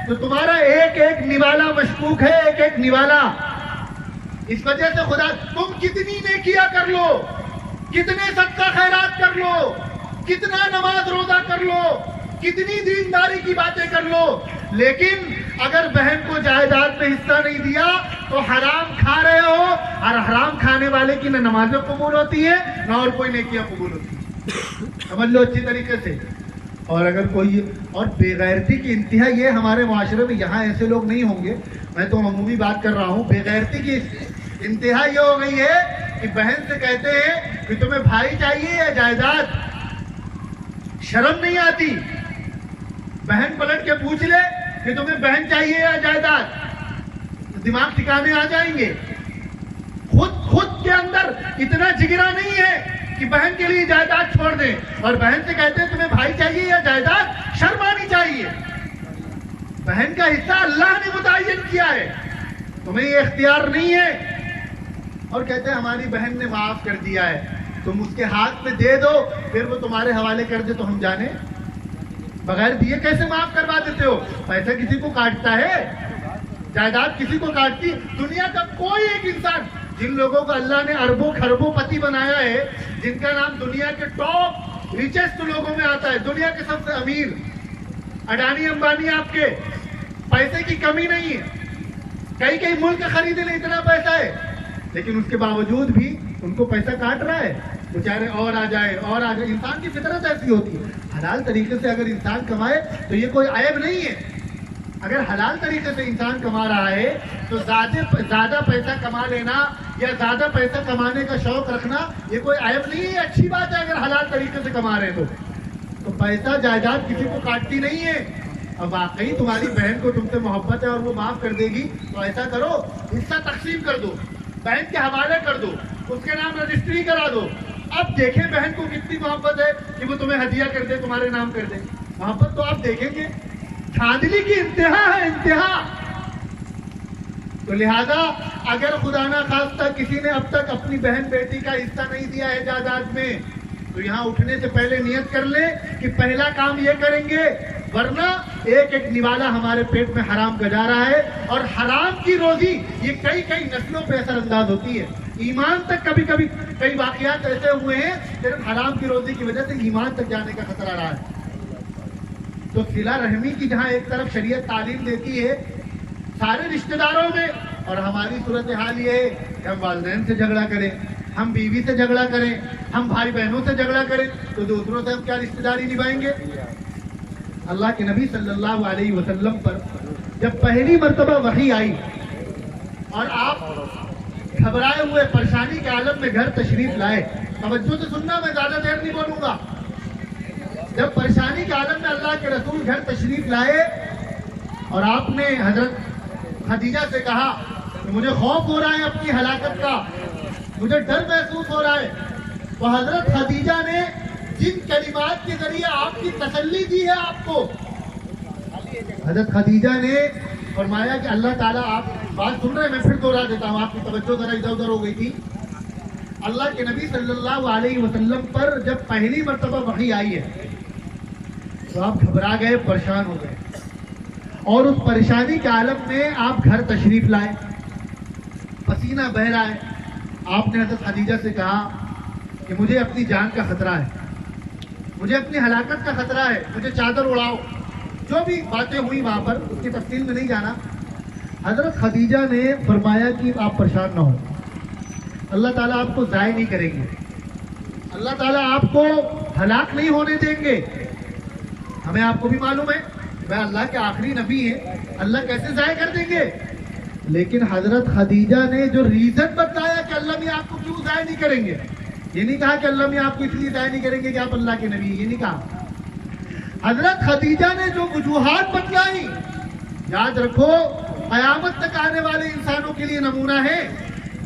تو تمہارا ایک ایک نوالا مشکوک ہے، ایک ایک نوالا۔ اس وجہ سے خدا، تم کتنی نیکیاں کر لو، کتنے صدقہ خیرات کر لو، کتنا نماز روزہ کر لو، کتنی دینداری کی باتیں کر لو، لیکن اگر بہن کو جائیداد میں حصہ نہیں دیا تو حرام کھا رہے ہو، اور حرام کھانے والے کی نہ نمازیں قبول ہوتی ہے نہ اور کوئی نیکیاں قبول ہوتی ہے، سمجھ لو اچھی طریقے سے۔ اور اگر کوئی، اور بے غیرتی کی انتہا یہ ہمارے معاشرے میں، یہاں ایسے لوگ نہیں ہوں گے، میں تو عمومی بات کر رہا ہوں، بے غیرتی کی انتہا یہ ہو گئی ہے کہ بہن سے کہتے ہیں کہ تمہیں بھائی چاہیے یا جائیداد، شرم نہیں آتی۔ بہن پلٹ کے پوچھ لے کہ تمہیں بہن چاہیے یا جائیداد، دماغ ٹھکانے آ جائیں گے۔ خود کے اندر اتنا جگرا نہیں ہے کہ بہن کے لیے جائیداد چھوڑ دیں، اور بہن سے کہتے ہیں تمہیں بھائی چاہیے یا جائیداد، شرم آنی چاہیے۔ بہن کا حصہ اللہ نے متعین کیا ہے، تمہیں یہ اختیار نہیں ہے۔ اور کہتے ہیں ہماری بہن نے معاف کر دیا ہے، تم اس کے ہاتھ میں دے دو، پھر وہ تمہارے حوالے کر دے تو ہم جانے، بغیر دیے کیسے معاف کروا دیتے ہو؟ پیسہ کسی کو کاٹتا ہے؟ جائیداد کسی کو کاٹتی؟ دنیا کا کوئی ایک انسان، جن لوگوں کو اللہ نے اربوں خربوں پتی بنایا ہے، جن کا نام دنیا کے ٹاپ ریچسٹ لوگوں میں آتا ہے، دنیا کے سب سے امیر اڈانی امبانی، آپ کے پیسے کی کمی نہیں ہے، کئی ملک خریدے لیں اتنا پیسہ ہے، لیکن اس کے باوجود بھی ان کو پیسہ کاٹ رہا ہے، بیچارے اور آ جائے اور آ جائے۔ انسان کی فطرت ایسی ہوتی ہے، حلال طریقے سے اگر انسان کمائے تو یہ کوئی عیب نہیں ہے۔ اگر حلال طریقے سے انسان کما رہا ہے تو زیادہ پیسہ کما لینا یا زیادہ پیسہ کمانے کا شوق رکھنا یہ کوئی عیب نہیں ہے، اچھی بات ہے اگر حلال طریقے سے کما رہے ہیں تو پیسہ جائیداد کسی کو کاٹتی نہیں ہے۔ اب واقعی تمہاری بہن کو تم سے محبت ہے اور وہ معاف کر دے گی تو ایسا کرو، حصہ تقسیم کر دو، بہن کے حوالے کر دو، اس کے نام رجسٹری کرا دو۔ اب دیکھیں بہن کو کتنی محبت ہے کہ وہ تمہیں ہدیہ کر دے، تمہارے نام کر دے۔ محبت تو آپ دیکھیں گے، دھاندلی کی انتہا ہے، انتہا۔ تو لہذا اگر خدا نہ خواستہ کسی نے اب تک اپنی بہن بیٹی کا حصہ نہیں دیا ہے جائیداد میں تو یہاں اٹھنے سے پہلے نیت کر لیں کہ پہلا کام یہ کریں گے، ورنہ ایک نوالا ہمارے پیٹ میں حرام کا جا رہا ہے، اور حرام کی روزی یہ کئی نسلوں پہ اثر انداز ہوتی ہے۔ ایمان تک کبھی کئی واقعات ایسے ہوئے ہیں صرف حرام کی روزی کی وجہ سے ایمان تک جانے کا خطرہ رہا ہے۔ تو صلہ رحمی کی جہاں ایک طرف شریعت تعلیم دیتی ہے سارے رشتہ داروں میں، اور ہماری صورتحال یہ ہے کہ ہم والدین سے جھگڑا کریں، ہم بیوی سے جھگڑا کریں، ہم بھائی بہنوں سے جھگڑا کریں، تو دوسروں سے ہم کیا رشتہ داری نبھائیں گے؟ اللہ کے نبی صلی اللہ علیہ وسلم پر جب پہلی مرتبہ وحی آئی اور آپ گھبرائے ہوئے پریشانی کے عالم میں گھر تشریف لائے، توجہ سے سننا، میں زیادہ دیر نہیں بولوں گا۔ جب پریشانی کے عالم میں اللہ کے رسول گھر تشریف لائے اور آپ نے حضرت خدیجہ سے کہا کہ مجھے خوف ہو رہا ہے اپنی ہلاکت کا، مجھے ڈر محسوس ہو رہا ہے، تو حضرت خدیجہ نے جن کلمات کے ذریعے آپ کی تسلی دی ہے آپ کو، حضرت خدیجہ نے فرمایا کہ اللہ تعالیٰ، آپ بات سن رہے ہیں، میں پھر دوہرا دیتا ہوں، آپ کی توجہ ذرا ادھر ادھر ہو گئی تھی۔ اللہ کے نبی صلی اللہ علیہ وسلم پر جب پہلی مرتبہ وحی آئی ہے تو آپ گھبرا گئے، پریشان ہو گئے، اور اس پریشانی کے عالم میں آپ گھر تشریف لائے، پسینہ بہہ رہا ہے۔ آپ نے حضرت خدیجہ سے کہا کہ مجھے اپنی جان کا خطرہ ہے، مجھے اپنی ہلاکت کا خطرہ ہے، مجھے چادر اڑاؤ۔ جو بھی باتیں ہوئی وہاں پر اس کی تفصیل میں نہیں جانا۔ حضرت خدیجہ نے فرمایا کہ آپ پریشان نہ ہو، اللہ تعالیٰ آپ کو ضائع نہیں کریں گے، اللہ تعالیٰ آپ کو ہلاک نہیں ہونے دیں گے۔ ہمیں آپ کو بھی معلوم ہے میں اللہ کے آخری نبی ہیں، اللہ کیسے ضائع کر دیں گے؟ لیکن حضرت خدیجہ نے جو ریزن بتایا کہ اللہ بھی آپ کو کیوں ضائع نہیں کریں گے، یہ نہیں کہا کہ اللہ بھی آپ کو اس لیے ضائع نہیں کریں گے کہ آپ اللہ کے نبی ہیں، یہ نہیں کہا۔ حضرت خدیجہ نے جو وجوہات بتلائی، یاد رکھو قیامت تک آنے والے انسانوں کے لیے نمونہ ہے۔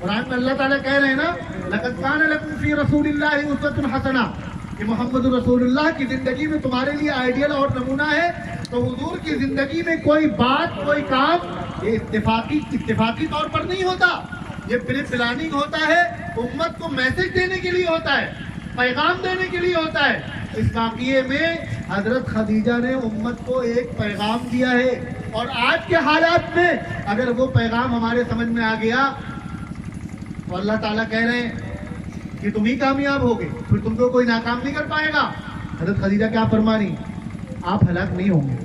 قرآن میں اللہ تعالیٰ کہہ رہے ہیں نا، لَقَدْ كَانَ لَكُمْ فِي رَسُولِ اللَّهِ أُسْوَةٌ حَسَنَةٌ، کہ محمد رسول اللہ کی زندگی میں تمہارے لیے آئیڈیل اور نمونہ ہے۔ تو حضور کی زندگی میں کوئی بات، کوئی کام یہ اتفاقی طور پر نہیں ہوتا، یہ پری پلاننگ ہوتا ہے، امت کو میسج دینے کے لیے ہوتا ہے، پیغام دینے کے لیے ہوتا ہے۔ اس واقعے میں حضرت خدیجہ نے امت کو ایک پیغام دیا ہے، اور آج کے حالات میں اگر وہ پیغام ہمارے سمجھ میں آ گیا تو اللہ تعالیٰ کہہ رہے ہیں کہ تم ہی کامیاب ہوگے، پھر تم کو کوئی ناکام نہیں کر پائے گا۔ حضرت خدیجہ کیا فرما رہی؟ آپ ہلاک نہیں ہوں گے،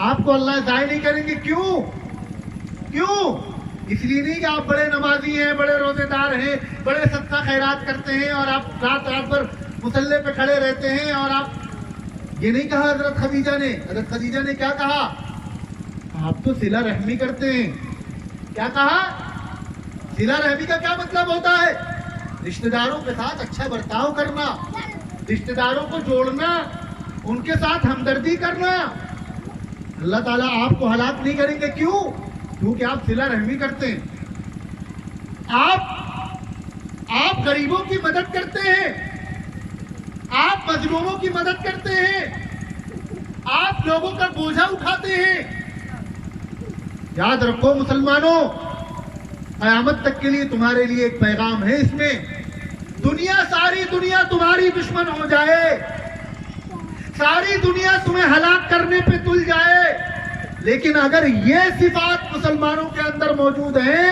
آپ کو اللہ ضائع نہیں کریں گے۔ کیوں؟ اس لیے نہیں کہ آپ بڑے نمازی ہیں، بڑے روزے دار ہیں، بڑے صدقہ خیرات کرتے ہیں اور آپ رات بھر مصلے پہ کھڑے رہتے ہیں، اور آپ یہ نہیں کہا حضرت خدیجہ نے۔ حضرت خدیجہ نے کیا کہا؟ آپ تو صلہ رحمی کرتے ہیں۔ کیا کہا؟ صلہ رحمی کا کیا مطلب ہوتا ہے؟ رشتہ داروں کے ساتھ اچھا برتاؤ کرنا، رشتہ داروں کو جوڑنا، ان کے ساتھ ہمدردی کرنا۔ اللہ تعالیٰ آپ کو ہلاک نہیں کریں گے۔ کیوں؟ کیونکہ آپ صلہ رحمی کرتے ہیں، آپ غریبوں کی مدد کرتے ہیں، آپ مظلوموں کی مدد کرتے ہیں، آپ لوگوں کا بوجھا اٹھاتے ہیں۔ یاد رکھو مسلمانوں، قیامت تک کے لیے تمہارے لیے ایک پیغام ہے اس میں۔ ساری دنیا تمہاری دشمن ہو جائے، ساری دنیا تمہیں ہلاک کرنے پہ تل جائے، لیکن اگر یہ صفات مسلمانوں کے اندر موجود ہیں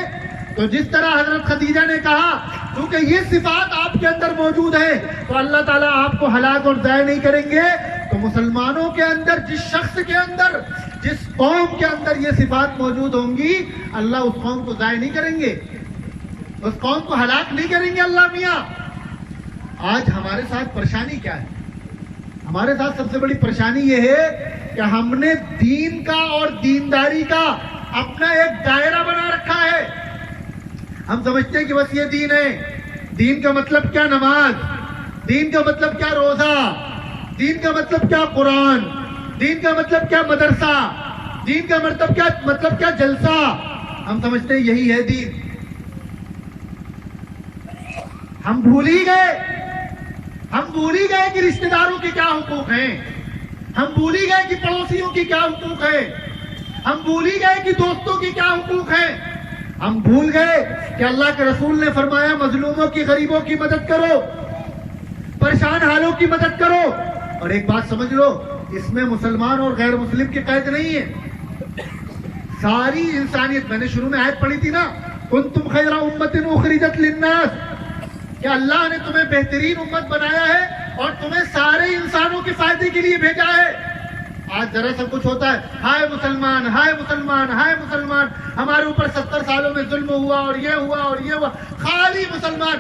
تو جس طرح حضرت خدیجہ نے کہا کیونکہ یہ صفات آپ کے اندر موجود ہیں تو اللہ تعالیٰ آپ کو ہلاک اور ضائع نہیں کریں گے. تو مسلمانوں کے اندر جس شخص کے اندر جس قوم کے اندر یہ صفات موجود ہوں گی اللہ اس قوم کو ضائع نہیں کریں گے, اس قوم کو ہلاک نہیں کریں گے اللہ میاں. آج ہمارے ساتھ پریشانی کیا ہے؟ ہمارے ساتھ سب سے بڑی پریشانی یہ ہے کہ ہم نے دین کا اور دینداری کا اپنا ایک دائرہ بنا رکھا ہے. ہم سمجھتے ہیں کہ بس یہ دین ہے. دین کا مطلب کیا نماز, دین کا مطلب کیا روزہ, دین کا مطلب کیا قرآن, دین کا مطلب کیا مدرسہ, دین کا مطلب کیا جلسہ. ہم سمجھتے ہیں یہی ہے دین. ہم بھول ہی گئے کہ رشتہ داروں کے کیا حقوق ہیں, ہم بھول ہی گئے کہ پڑوسیوں کی کیا حقوق ہے, ہم بھول ہی گئے کہ دوستوں کی کیا حقوق ہیں. ہم بھول گئے کہ اللہ کے رسول نے فرمایا مظلوموں کی, غریبوں کی مدد کرو, پریشان حالوں کی مدد کرو. اور ایک بات سمجھ لو, اس میں مسلمان اور غیر مسلم کی قید نہیں ہے, ساری انسانیت. میں نے شروع میں آیت پڑھی تھی نا, کنتم خیر امت اخرجت للناس, کہ اللہ نے تمہیں بہترین امت بنایا ہے اور تمہیں سارے انسانوں کے فائدے کے لیے بھیجا ہے. آج ذرا سا کچھ ہوتا ہے, ہائے مسلمان, ہائے مسلمان, ہائے مسلمان, ہمارے اوپر 70 سالوں میں ظلم ہوا اور یہ ہوا اور یہ ہوا, خالی مسلمان.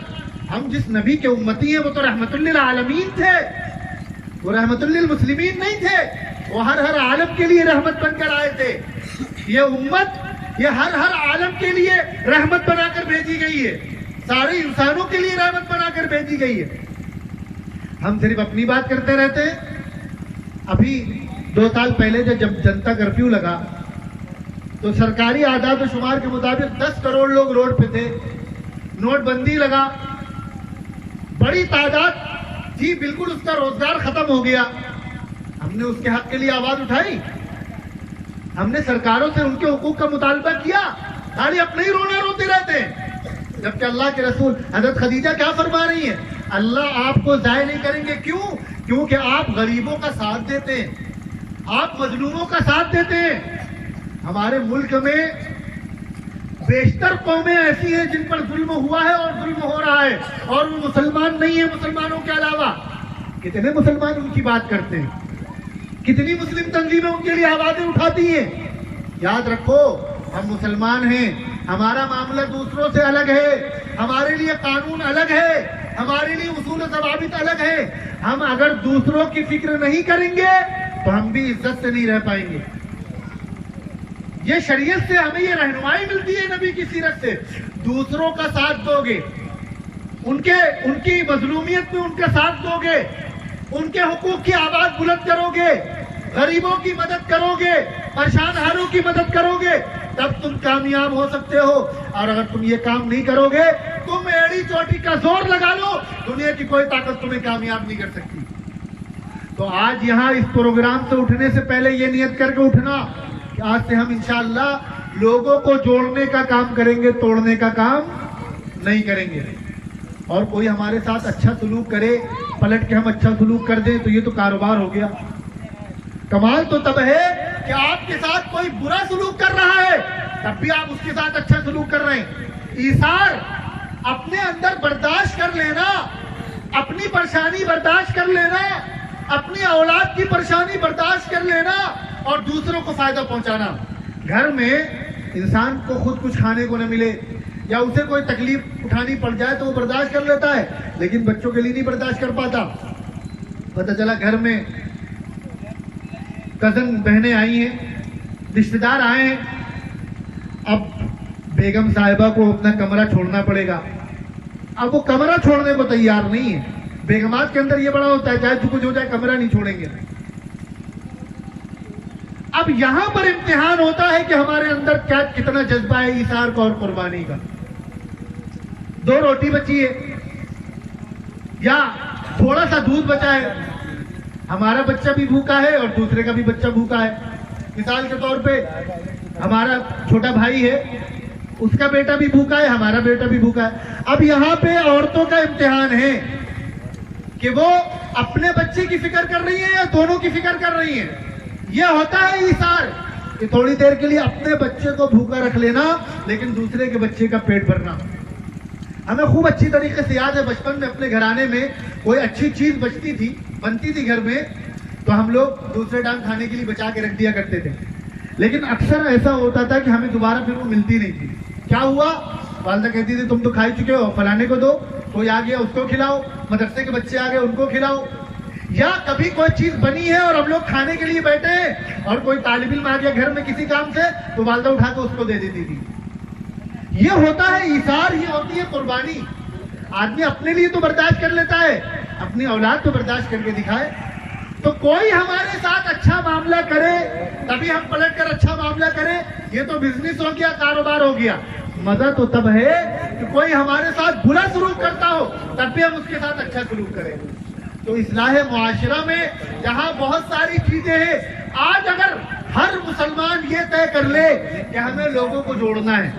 ہم جس نبی کے امتی ہیں وہ تو رحمت للعالمین تھے, وہ رحمت للمسلمین نہیں تھے, وہ ہر عالم کے لیے رحمت بن کر آئے تھے. یہ امت یہ ہر عالم کے لیے رحمت بنا کر بھیجی گئی ہے, سارے انسانوں کے لیے رحمت بنا کر بھیجی گئی ہے. ہم صرف اپنی بات کرتے رہتے ہیں. ابھی 2 سال پہلے جب جنتا کرفیو لگا تو سرکاری اعداد و شمار کے مطابق 10 کروڑ لوگ روڈ پہ تھے. نوٹ بندی لگا, بڑی تعداد جی بالکل اس کا روزگار ختم ہو گیا. ہم نے اس کے حق کے لیے آواز اٹھائی, ہم نے سرکاروں سے ان کے حقوق کا مطالبہ کیا, خالی اپنے ہی رونا روتے رہتے ہیں. جبکہ اللہ کے رسول حضرت خدیجہ کیا فرما رہی ہیں, اللہ آپ کو ضائع نہیں کریں گے. کیوں؟ کیونکہ آپ غریبوں کا ساتھ دیتے ہیں, آپ مظلوموں کا ساتھ دیتے ہیں. ہمارے ملک میں بیشتر قومیں ایسی ہیں جن پر ظلم ہوا ہے اور ظلم ہو رہا ہے, اور وہ مسلمان نہیں ہیں مسلمانوں کے علاوہ. کتنے مسلمان ان کی بات کرتے ہیں, کتنی مسلم تنظیمیں ان کے لیے آوازیں اٹھاتی ہیں. یاد رکھو ہم مسلمان ہیں, ہمارا معاملہ دوسروں سے الگ ہے, ہمارے لیے قانون الگ ہے, ہمارے لیے اصول و ضوابط الگ ہے. ہم اگر دوسروں کی فکر نہیں کریں گے تو ہم بھی عزت سے نہیں رہ پائیں گے. یہ شریعت سے ہمیں یہ رہنمائی ملتی ہے, نبی کی سیرت سے. دوسروں کا ساتھ دو گے, ان کی مظلومیت میں ان کا ساتھ دو گے, ان کے حقوق کی آواز بلند کرو گے, غریبوں کی مدد کرو گے, پریشان حالوں کی مدد کرو گے, تب تم کامیاب ہو سکتے ہو. اور اگر تم یہ کام نہیں کرو گے, تم ایڑی چوٹی کا زور لگا لو, دنیا کی کوئی طاقت تمہیں کامیاب نہیں کر سکتی. تو آج یہاں اس پروگرام سے اٹھنے سے پہلے یہ نیت کر کے اٹھنا کہ آج سے ہم انشاءاللہ لوگوں کو جوڑنے کا کام کریں گے, توڑنے کا کام نہیں کریں گے. اور کوئی ہمارے ساتھ اچھا سلوک کرے, پلٹ کے ہم اچھا سلوک کر دیں تو یہ تو کاروبار ہو گیا. کمال تو تب ہے کہ آپ کے ساتھ کوئی برا سلوک کر رہا ہے تب بھی آپ اس کے ساتھ اچھا سلوک کر رہے ہیں. ایثار, اپنے اندر برداشت کر لینا, اپنی پریشانی برداشت کر لینا, اپنی اولاد کی پریشانی برداشت کر لینا اور دوسروں کو فائدہ پہنچانا. گھر میں انسان کو خود کچھ کھانے کو نہ ملے یا اسے کوئی تکلیف اٹھانی پڑ جائے تو وہ برداشت کر لیتا ہے, لیکن بچوں کے لیے نہیں برداشت کر پاتا. پتہ چلا گھر میں کزن بہنیں آئی ہیں, رشتہ دار آئے ہیں, اب بیگم صاحبہ کو اپنا کمرہ چھوڑنا پڑے گا. اب وہ کمرہ چھوڑنے کو تیار نہیں ہے. بیگمات کے اندر یہ بڑا ہوتا ہے, چاہے جو کچھ ہو جائے کمرہ نہیں چھوڑیں گے. اب یہاں پر امتحان ہوتا ہے کہ ہمارے اندر کتنا جذبہ ہے ایثار کا اور قربانی کا. 2 روٹی بچی ہے یا تھوڑا سا دودھ بچا ہے, ہمارا بچہ بھی بھوکا ہے اور دوسرے کا بھی بچہ بھوکا ہے. مثال کے طور پہ ہمارا چھوٹا بھائی ہے, اس کا بیٹا بھی بھوکا ہے, ہمارا بیٹا بھی بھوکا ہے. اب یہاں پہ عورتوں کا امتحان ہے کہ وہ اپنے بچے کی فکر کر رہی ہیں یا دونوں کی فکر کر رہی ہیں. یہ ہوتا ہے ایثار. کہ تھوڑی دیر کے لیے اپنے بچے کو بھوکا رکھ لینا لیکن دوسرے کے بچے کا پیٹ بھرنا. ہمیں خوب اچھی طریقے سے یاد ہے بچپن میں اپنے گھرانے میں کوئی اچھی چیز بنتی تھی گھر میں تو ہم لوگ دوسرے ٹائم کھانے کے لیے بچا کے رکھ دیا کرتے تھے. لیکن اکثر ایسا ہوتا تھا کہ ہمیں دوبارہ پھر وہ ملتی نہیں تھی. کیا ہوا؟ والدہ کہتی تھی تم تو کھائی چکے ہو، فلانے کو دو، کوئی آ گیا اس کو کھلاؤ، مدرسے کے بچے آ گئے ان کو کھلاؤ. یا کبھی کوئی چیز بنی ہے اور ہم لوگ کھانے کے لیے بیٹھے ہیں اور کوئی طالب علم آ گیا گھر میں کسی کام سے تو والدہ اٹھا کے اس کو دے دیتی تھی. یہ ہوتا ہے ایثار، یہ ہوتی ہے قربانی. آدمی اپنے لیے تو برداشت کر لیتا ہے، اپنی اولاد تو برداشت کر کے دکھائے. تو کوئی ہمارے ساتھ اچھا معاملہ کرے تبھی ہم پلٹ کر اچھا معاملہ کریں. یہ تو بزنس ہو گیا، کاروبار ہو گیا. مزہ تو تب ہے کہ کوئی ہمارے ساتھ برا سلوک کرتا ہو تب بھی ہم اس کے ساتھ اچھا سلوک کریں. تو اصلاح معاشرہ میں جہاں بہت ساری چیزیں ہیں، آج اگر ہر مسلمان یہ طے کر لے کہ ہمیں لوگوں کو جوڑنا ہے،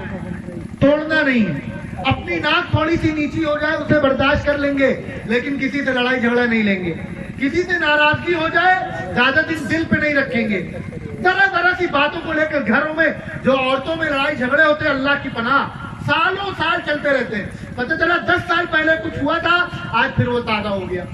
توڑنا نہیں ہے، اپنی ناک تھوڑی سی نیچی ہو جائے اسے برداشت کر لیں گے لیکن کسی سے لڑائی جھگڑا نہیں لیں گے. کسی سے ناراضگی ہو جائے زیادہ دن دل پہ نہیں رکھیں گے. ذرا سی باتوں کو لے کر گھروں میں جو عورتوں میں لڑائی جھگڑے ہوتے ہیں اللہ کی پناہ سالوں سال چلتے رہتے ہیں. پتہ چلا 10 سال پہلے کچھ ہوا تھا، آج پھر وہ تازہ ہو گیا.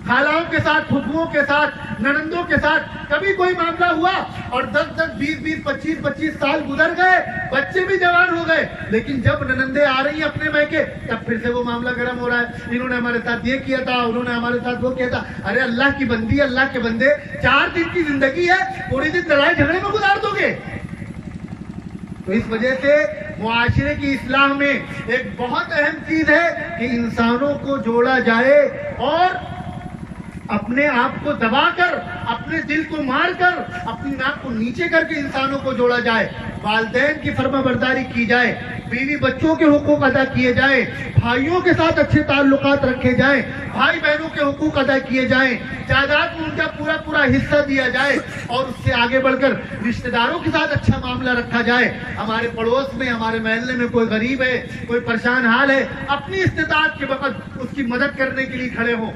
خالاؤں کے ساتھ، پھپھوؤں کے ساتھ، ننندوں کے ساتھ کبھی کوئی معاملہ ہوا اور 10 20 25 سال گزر گئے، بچے بھی جوان ہو گئے لیکن جب ننندیں آ رہی ہیں اپنے میکے تب پھر سے وہ معاملہ گرم ہو رہا ہے. انہوں نے ہمارے ساتھ یہ کیا تھا، انہوں نے ہمارے ساتھ وہ کیا تھا. ارے اللہ کی بندی، اللہ کے بندے، 4 دن کی زندگی ہے، پوری دن لڑائی جھگڑے میں گزار دو گے. تو اس وجہ سے معاشرے کی اصلاح میں ایک بہت اہم چیز ہے کہ انسانوں کو جوڑا جائے اور اپنے آپ کو دبا کر، اپنے دل کو مار کر، اپنی ناک کو نیچے کر کے انسانوں کو جوڑا جائے. والدین کی فرما برداری کی جائے، بیوی بچوں کے حقوق ادا کیے جائیں، بھائیوں کے ساتھ اچھے تعلقات رکھے جائیں، بھائی بہنوں کے حقوق ادا کیے جائیں، جائیداد میں ان کا پورا حصہ دیا جائے اور اس سے آگے بڑھ کر رشتہ داروں کے ساتھ اچھا معاملہ رکھا جائے. ہمارے پڑوس میں، ہمارے محلے میں کوئی غریب ہے، کوئی پریشان حال ہے، اپنی استطاعت کے وقت اس کی مدد کرنے کے لیے کھڑے ہوں.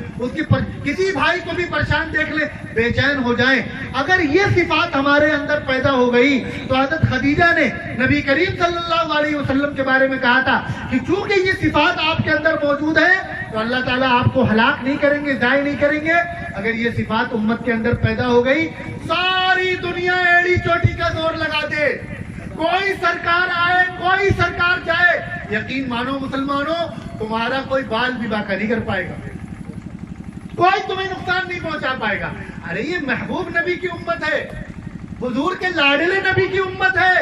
کسی بھائی کو بھی پریشان دیکھ لیں بے چین ہو جائیں. اگر یہ صفات ہمارے اندر پیدا ہو گئی تو حضرت خدیجہ نے نبی کریم صلی اللہ علیہ وسلم کے بارے میں کہا تھا کہ چونکہ یہ صفات آپ کے اندر موجود ہے تو اللہ تعالیٰ آپ کو ہلاک نہیں کریں گے، ضائع نہیں کریں گے. اگر یہ صفات امت کے اندر پیدا ہو گئی، ساری دنیا ایڑی چوٹی کا زور لگا دے، کوئی سرکار آئے، کوئی سرکار جائے، یقین مانو مسلمانوں تمہارا کوئی بال بھی باقی نہیں کر پائے گا، کوئی تمہیں نقصان نہیں پہنچا پائے گا. ارے یہ محبوب نبی کی امت ہے، حضور کے لاڈلے نبی کی امت ہے.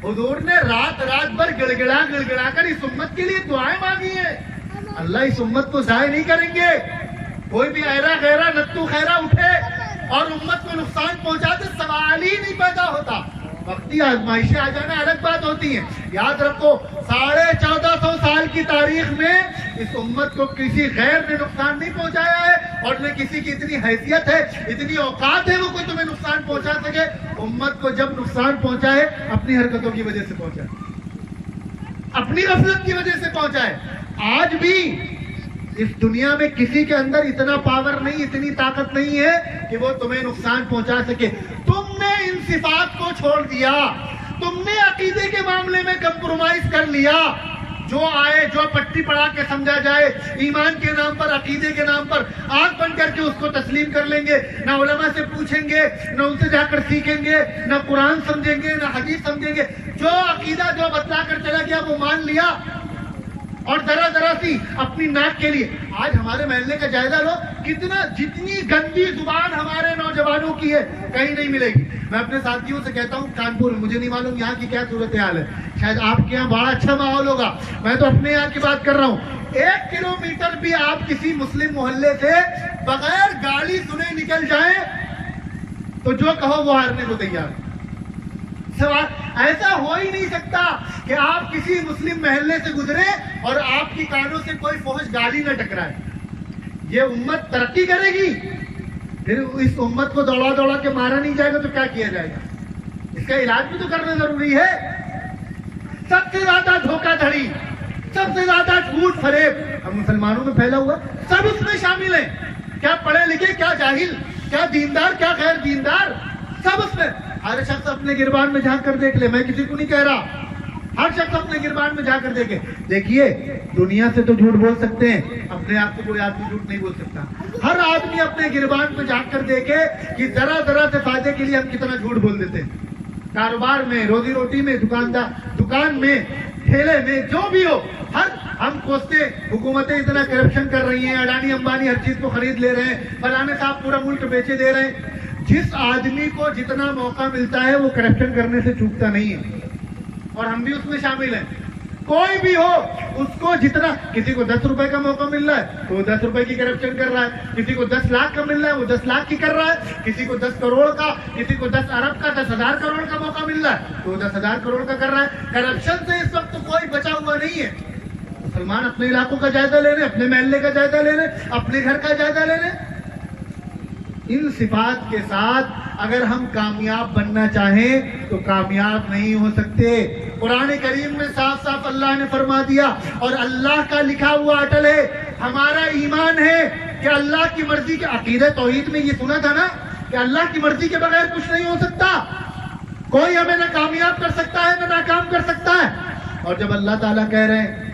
حضور نے رات بھر گڑ گڑا کر اس امت کے لیے دعائیں مانگی ہیں. اللہ اس امت کو ضائع نہیں کریں گے. کوئی بھی ایرا غیرہ نتو خیرہ اٹھے اور امت کو نقصان پہنچاتے سوال ہی نہیں پیدا ہوتا. وقتی آزمائشیں آ جانا الگ بات ہوتی ہیں. یاد رکھو 1450 سال کی تاریخ میں اس امت کو کسی غیر نے نقصان نہیں پہنچایا ہے اور نہ کسی کی اتنی حیثیت ہے، اتنی اوقات ہے وہ کوئی تمہیں نقصان پہنچا سکے. امت کو جب نقصان پہنچائے اپنی حرکتوں کی وجہ سے پہنچائے، اپنی غفلت کی وجہ سے پہنچائے. آج بھی اس دنیا میں کسی کے اندر اتنا پاور نہیں، اتنی طاقت نہیں ہے کہ وہ تمہیں نقصان پہنچا سکے. تم نے ان صفات کو چھوڑ دیا، تم نے عقیدے کے معاملے میں کمپرومائز کر لیا. جو آئے، جو پٹی پڑھا کے سمجھا جائے، ایمان کے نام پر، عقیدے کے نام پر آنکھ بند کر کے اس کو تسلیم کر لیں گے. نہ علماء سے پوچھیں گے، نہ ان سے جا کر سیکھیں گے، نہ قرآن سمجھیں گے، نہ حدیث سمجھیں گے. جو عقیدہ جو بتلا کر چلا گیا وہ مان لیا اور ذرا سی اپنی ناک کے لیے. آج ہمارے محلے کا جائزہ لو، جتنی گندی زبان ہمارے نوجوانوں کی ہے کہیں نہیں ملے گی. میں اپنے ساتھیوں سے کہتا ہوں کانپور، مجھے نہیں معلوم یہاں کی کیا صورتحال ہے، شاید آپ کے یہاں بڑا اچھا ماحول ہوگا، میں تو اپنے یہاں کی بات کر رہا ہوں. 1 کلومیٹر بھی آپ کسی مسلم محلے سے بغیر گالی سنے نکل جائیں تو جو کہو وہ ہارنے کو تیار. ایسا ہو ہی نہیں سکتا کہ آپ کسی مسلم محلے سے گزرے اور آپ کی کانوں سے کوئی فحش گالی نہ ٹکرائے. یہ امت ترقی کرے گی، پھر اس امت کو دوڑا کے مارا نہیں جائے گا تو کیا کیا جائے گا؟ اس کا علاج بھی تو کرنا ضروری ہے. سب سے زیادہ دھوکہ دھڑی، سب سے زیادہ جھوٹ فریب ہم مسلمانوں میں پھیلا ہوا، سب اس میں شامل ہیں. کیا پڑھے لکھے، کیا جاہل، کیا دیندار، کیا غیر دیندار، سب اس میں. ہر شخص اپنے گربان میں جھانک کر دیکھ لے، میں کسی کو نہیں کہہ رہا، ہر شخص اپنے گربان میں جا کر دیکھے۔ دیکھیے دنیا سے تو جھوٹ بول سکتے ہیں، اپنے آپ کو کوئی آدمی جھوٹ نہیں بول سکتا۔ ہر آدمی اپنے گربان میں جا کر دیکھے کہ ذرا ذرا سے فائدے کے لیے ہم کتنا جھوٹ بول دیتے ہیں۔ کاروبار میں، روزی روٹی میں، دکان میں، ٹھیلے میں، جو بھی ہو، ہم کوستے حکومتیں اتنا کرپشن کر رہی ہیں، اڈانی امبانی ہر چیز کو خرید لے رہے ہیں، فلانے صاحب پورا ملک بیچے دے رہے ہیں۔ جس آدمی کو جتنا موقع ملتا ہے وہ کرپشن کرنے سے چوکتا نہیں ہے، اور ہم بھی اس میں شامل ہیں۔ کوئی بھی ہو، اس کو جتنا، کسی کو 10 روپے کا موقع مل رہا ہے تو وہ 10 روپے کی کرپشن کر رہا ہے، کسی کو 10 لاکھ کا مل رہا ہے وہ 10 لاکھ کی کر رہا ہے، کسی کو 10 کروڑ کا، کسی کو 10 ارب کا، 10,000 کروڑ کا موقع مل رہا ہے تو وہ 10,000 کروڑ کا کر رہا ہے۔ کرپشن سے اس وقت کوئی بچا ہوا نہیں ہے۔ مسلمان اپنے علاقوں کا جائزہ لے رہے، اپنے محلے کا جائزہ لے رہے، اپنے گھر کا جائزہ لے رہے۔ ان صفات کے ساتھ اگر ہم کامیاب بننا چاہیں تو کامیاب نہیں ہو سکتے۔ قرآن کریم میں صاف صاف اللہ نے فرما دیا، اور اللہ کا لکھا ہوا اٹل ہے، ہمارا ایمان ہے کہ اللہ کی مرضی کے، عقیدہ توحید میں یہ سنا تھا نا کہ اللہ کی مرضی کے بغیر کچھ نہیں ہو سکتا، کوئی ہمیں نہ کامیاب کر سکتا ہے نہ ناکام کر سکتا ہے۔ اور جب اللہ تعالیٰ کہہ رہے ہیں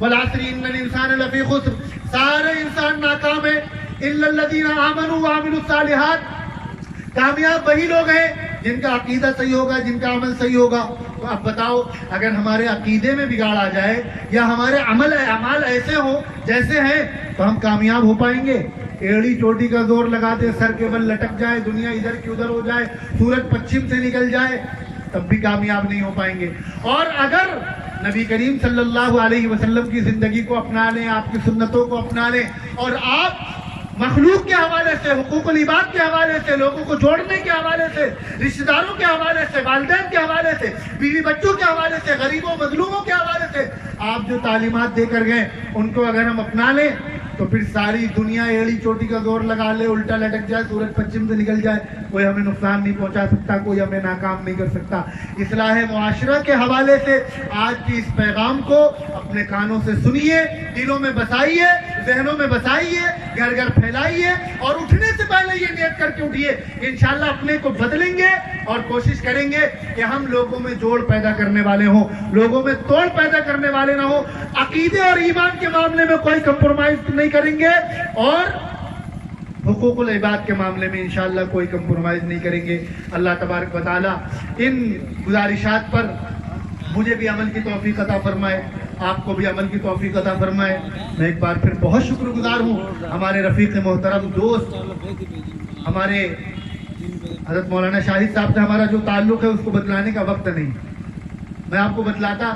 والعصر ان الانسان لفی خسر، سارے انسان ناکام ہیں، الا الذین آمنوا وعملوا الصالحات، کامیاب وہی لوگ ہیں جن کا عقیدہ صحیح ہوگا، جن کا عمل صحیح ہوگا۔ تو اب بتاؤ، اگر ہمارے عقیدے میں بگاڑ آ جائے یا ہمارے اعمال ایسے ہوں جیسے ہیں تو ہم کامیاب ہو پائیں گے؟ ایڑی چوٹی کا زور لگاتے سر کے بل لٹک جائے، دنیا ادھر کی ادھر ہو جائے، سورج پچھم سے نکل جائے، تب بھی کامیاب نہیں ہو پائیں گے۔ اور اگر نبی کریم صلی اللہ علیہ وسلم کی زندگی کو اپنا لیں، آپ کی سنتوں کو اپنا لیں، اور آپ مخلوق کے حوالے سے، حقوق العباد کے حوالے سے، لوگوں کو جوڑنے کے حوالے سے، رشتہ داروں کے حوالے سے، والدین کے حوالے سے، بیوی بچوں کے حوالے سے، غریبوں مظلوموں کے حوالے سے آپ جو تعلیمات دے کر گئے ان کو اگر ہم اپنا لیں تو پھر ساری دنیا ایڑی چوٹی کا زور لگا لے، الٹا لٹک جائے، سورج پچھم سے نکل جائے، کوئی ہمیں نقصان نہیں پہنچا سکتا، کوئی ہمیں ناکام نہیں کر سکتا۔ اصلاح معاشرہ کے حوالے سے آج کی اس پیغام کو اپنے کانوں سے سنیے، دلوں میں بسائیے، ذہنوں میں بسائیے، گھر گھر پھیلائیے، اور اٹھنے سے پہلے یہ نیت کر کے اٹھیے کہ انشاءاللہ اپنے کو بدلیں گے اور کوشش کریں گے کہ ہم لوگوں میں جوڑ پیدا کرنے والے ہوں، لوگوں میں توڑ پیدا کرنے والے نہ ہوں، عقیدے اور ایمان کے معاملے میں کوئی کمپرومائز نہیں کریں گے، اور حقوق العباد کے معاملے میں انشاءاللہ کوئی کمپرومائز نہیں کریں گے۔ اللہ تبارک و تعالیٰ ان گزارشات پر مجھے بھی عمل کی توفیق عطا فرمائے، آپ کو بھی عمل کی توفیق عطا فرمائے۔ میں ایک بار پھر بہت شکر گزار ہوں ہمارے رفیق محترم، دوست، ہمارے حضرت مولانا شاہد صاحب سے ہمارا جو تعلق ہے اس کو بتلانے کا وقت نہیں، میں آپ کو بتلاتا،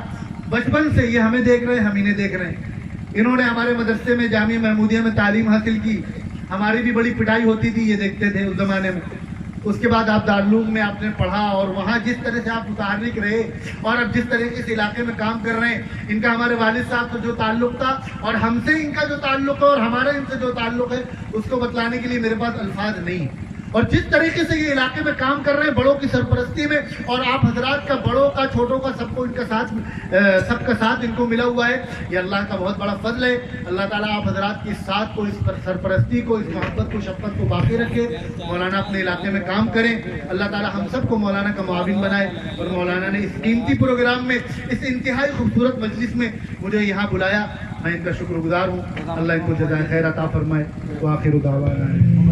بچپن سے یہ ہمیں دیکھ رہے ہیں، ہم انہیں دیکھ رہے ہیں۔ انہوں نے ہمارے مدرسے میں جامعہ محمودیہ میں تعلیم حاصل کی، ہماری بھی بڑی پٹائی ہوتی تھی، یہ دیکھتے تھے اس زمانے میں۔ اس کے بعد آپ دارالعلوم میں آپ نے پڑھا، اور وہاں جس طرح سے آپ متحرک رہے اور اب جس طرح کے اس علاقے میں کام کر رہے ہیں، ان کا ہمارے والد صاحب سے جو تعلق تھا اور ہم سے ان کا جو تعلق ہے اور ہمارا ان سے جو تعلق ہے، اس کو بتلانے کے لیے میرے پاس الفاظ نہیں۔ اور جس طریقے سے یہ علاقے میں کام کر رہے ہیں بڑوں کی سرپرستی میں، اور آپ حضرات کا، بڑوں کا، چھوٹوں کا، سب کو ان کا ساتھ، سب کا ساتھ ان کو ملا ہوا ہے، یہ اللہ کا بہت بڑا فضل ہے۔ اللہ تعالیٰ آپ حضرات کی اس ساتھ کو، اس سرپرستی کو، اس محبت کو، شفقت کو باقی رکھے۔ مولانا اپنے علاقے میں کام کریں، اللہ تعالیٰ ہم سب کو مولانا کا معاون بنائے، اور مولانا نے اس قیمتی پروگرام میں، اس انتہائی خوبصورت مجلس میں مجھے یہاں بلایا، میں ان کا شکر گزار ہوں۔ اللہ ان کو جزائے خیر عطا فرمائے۔ وآخر دعوانا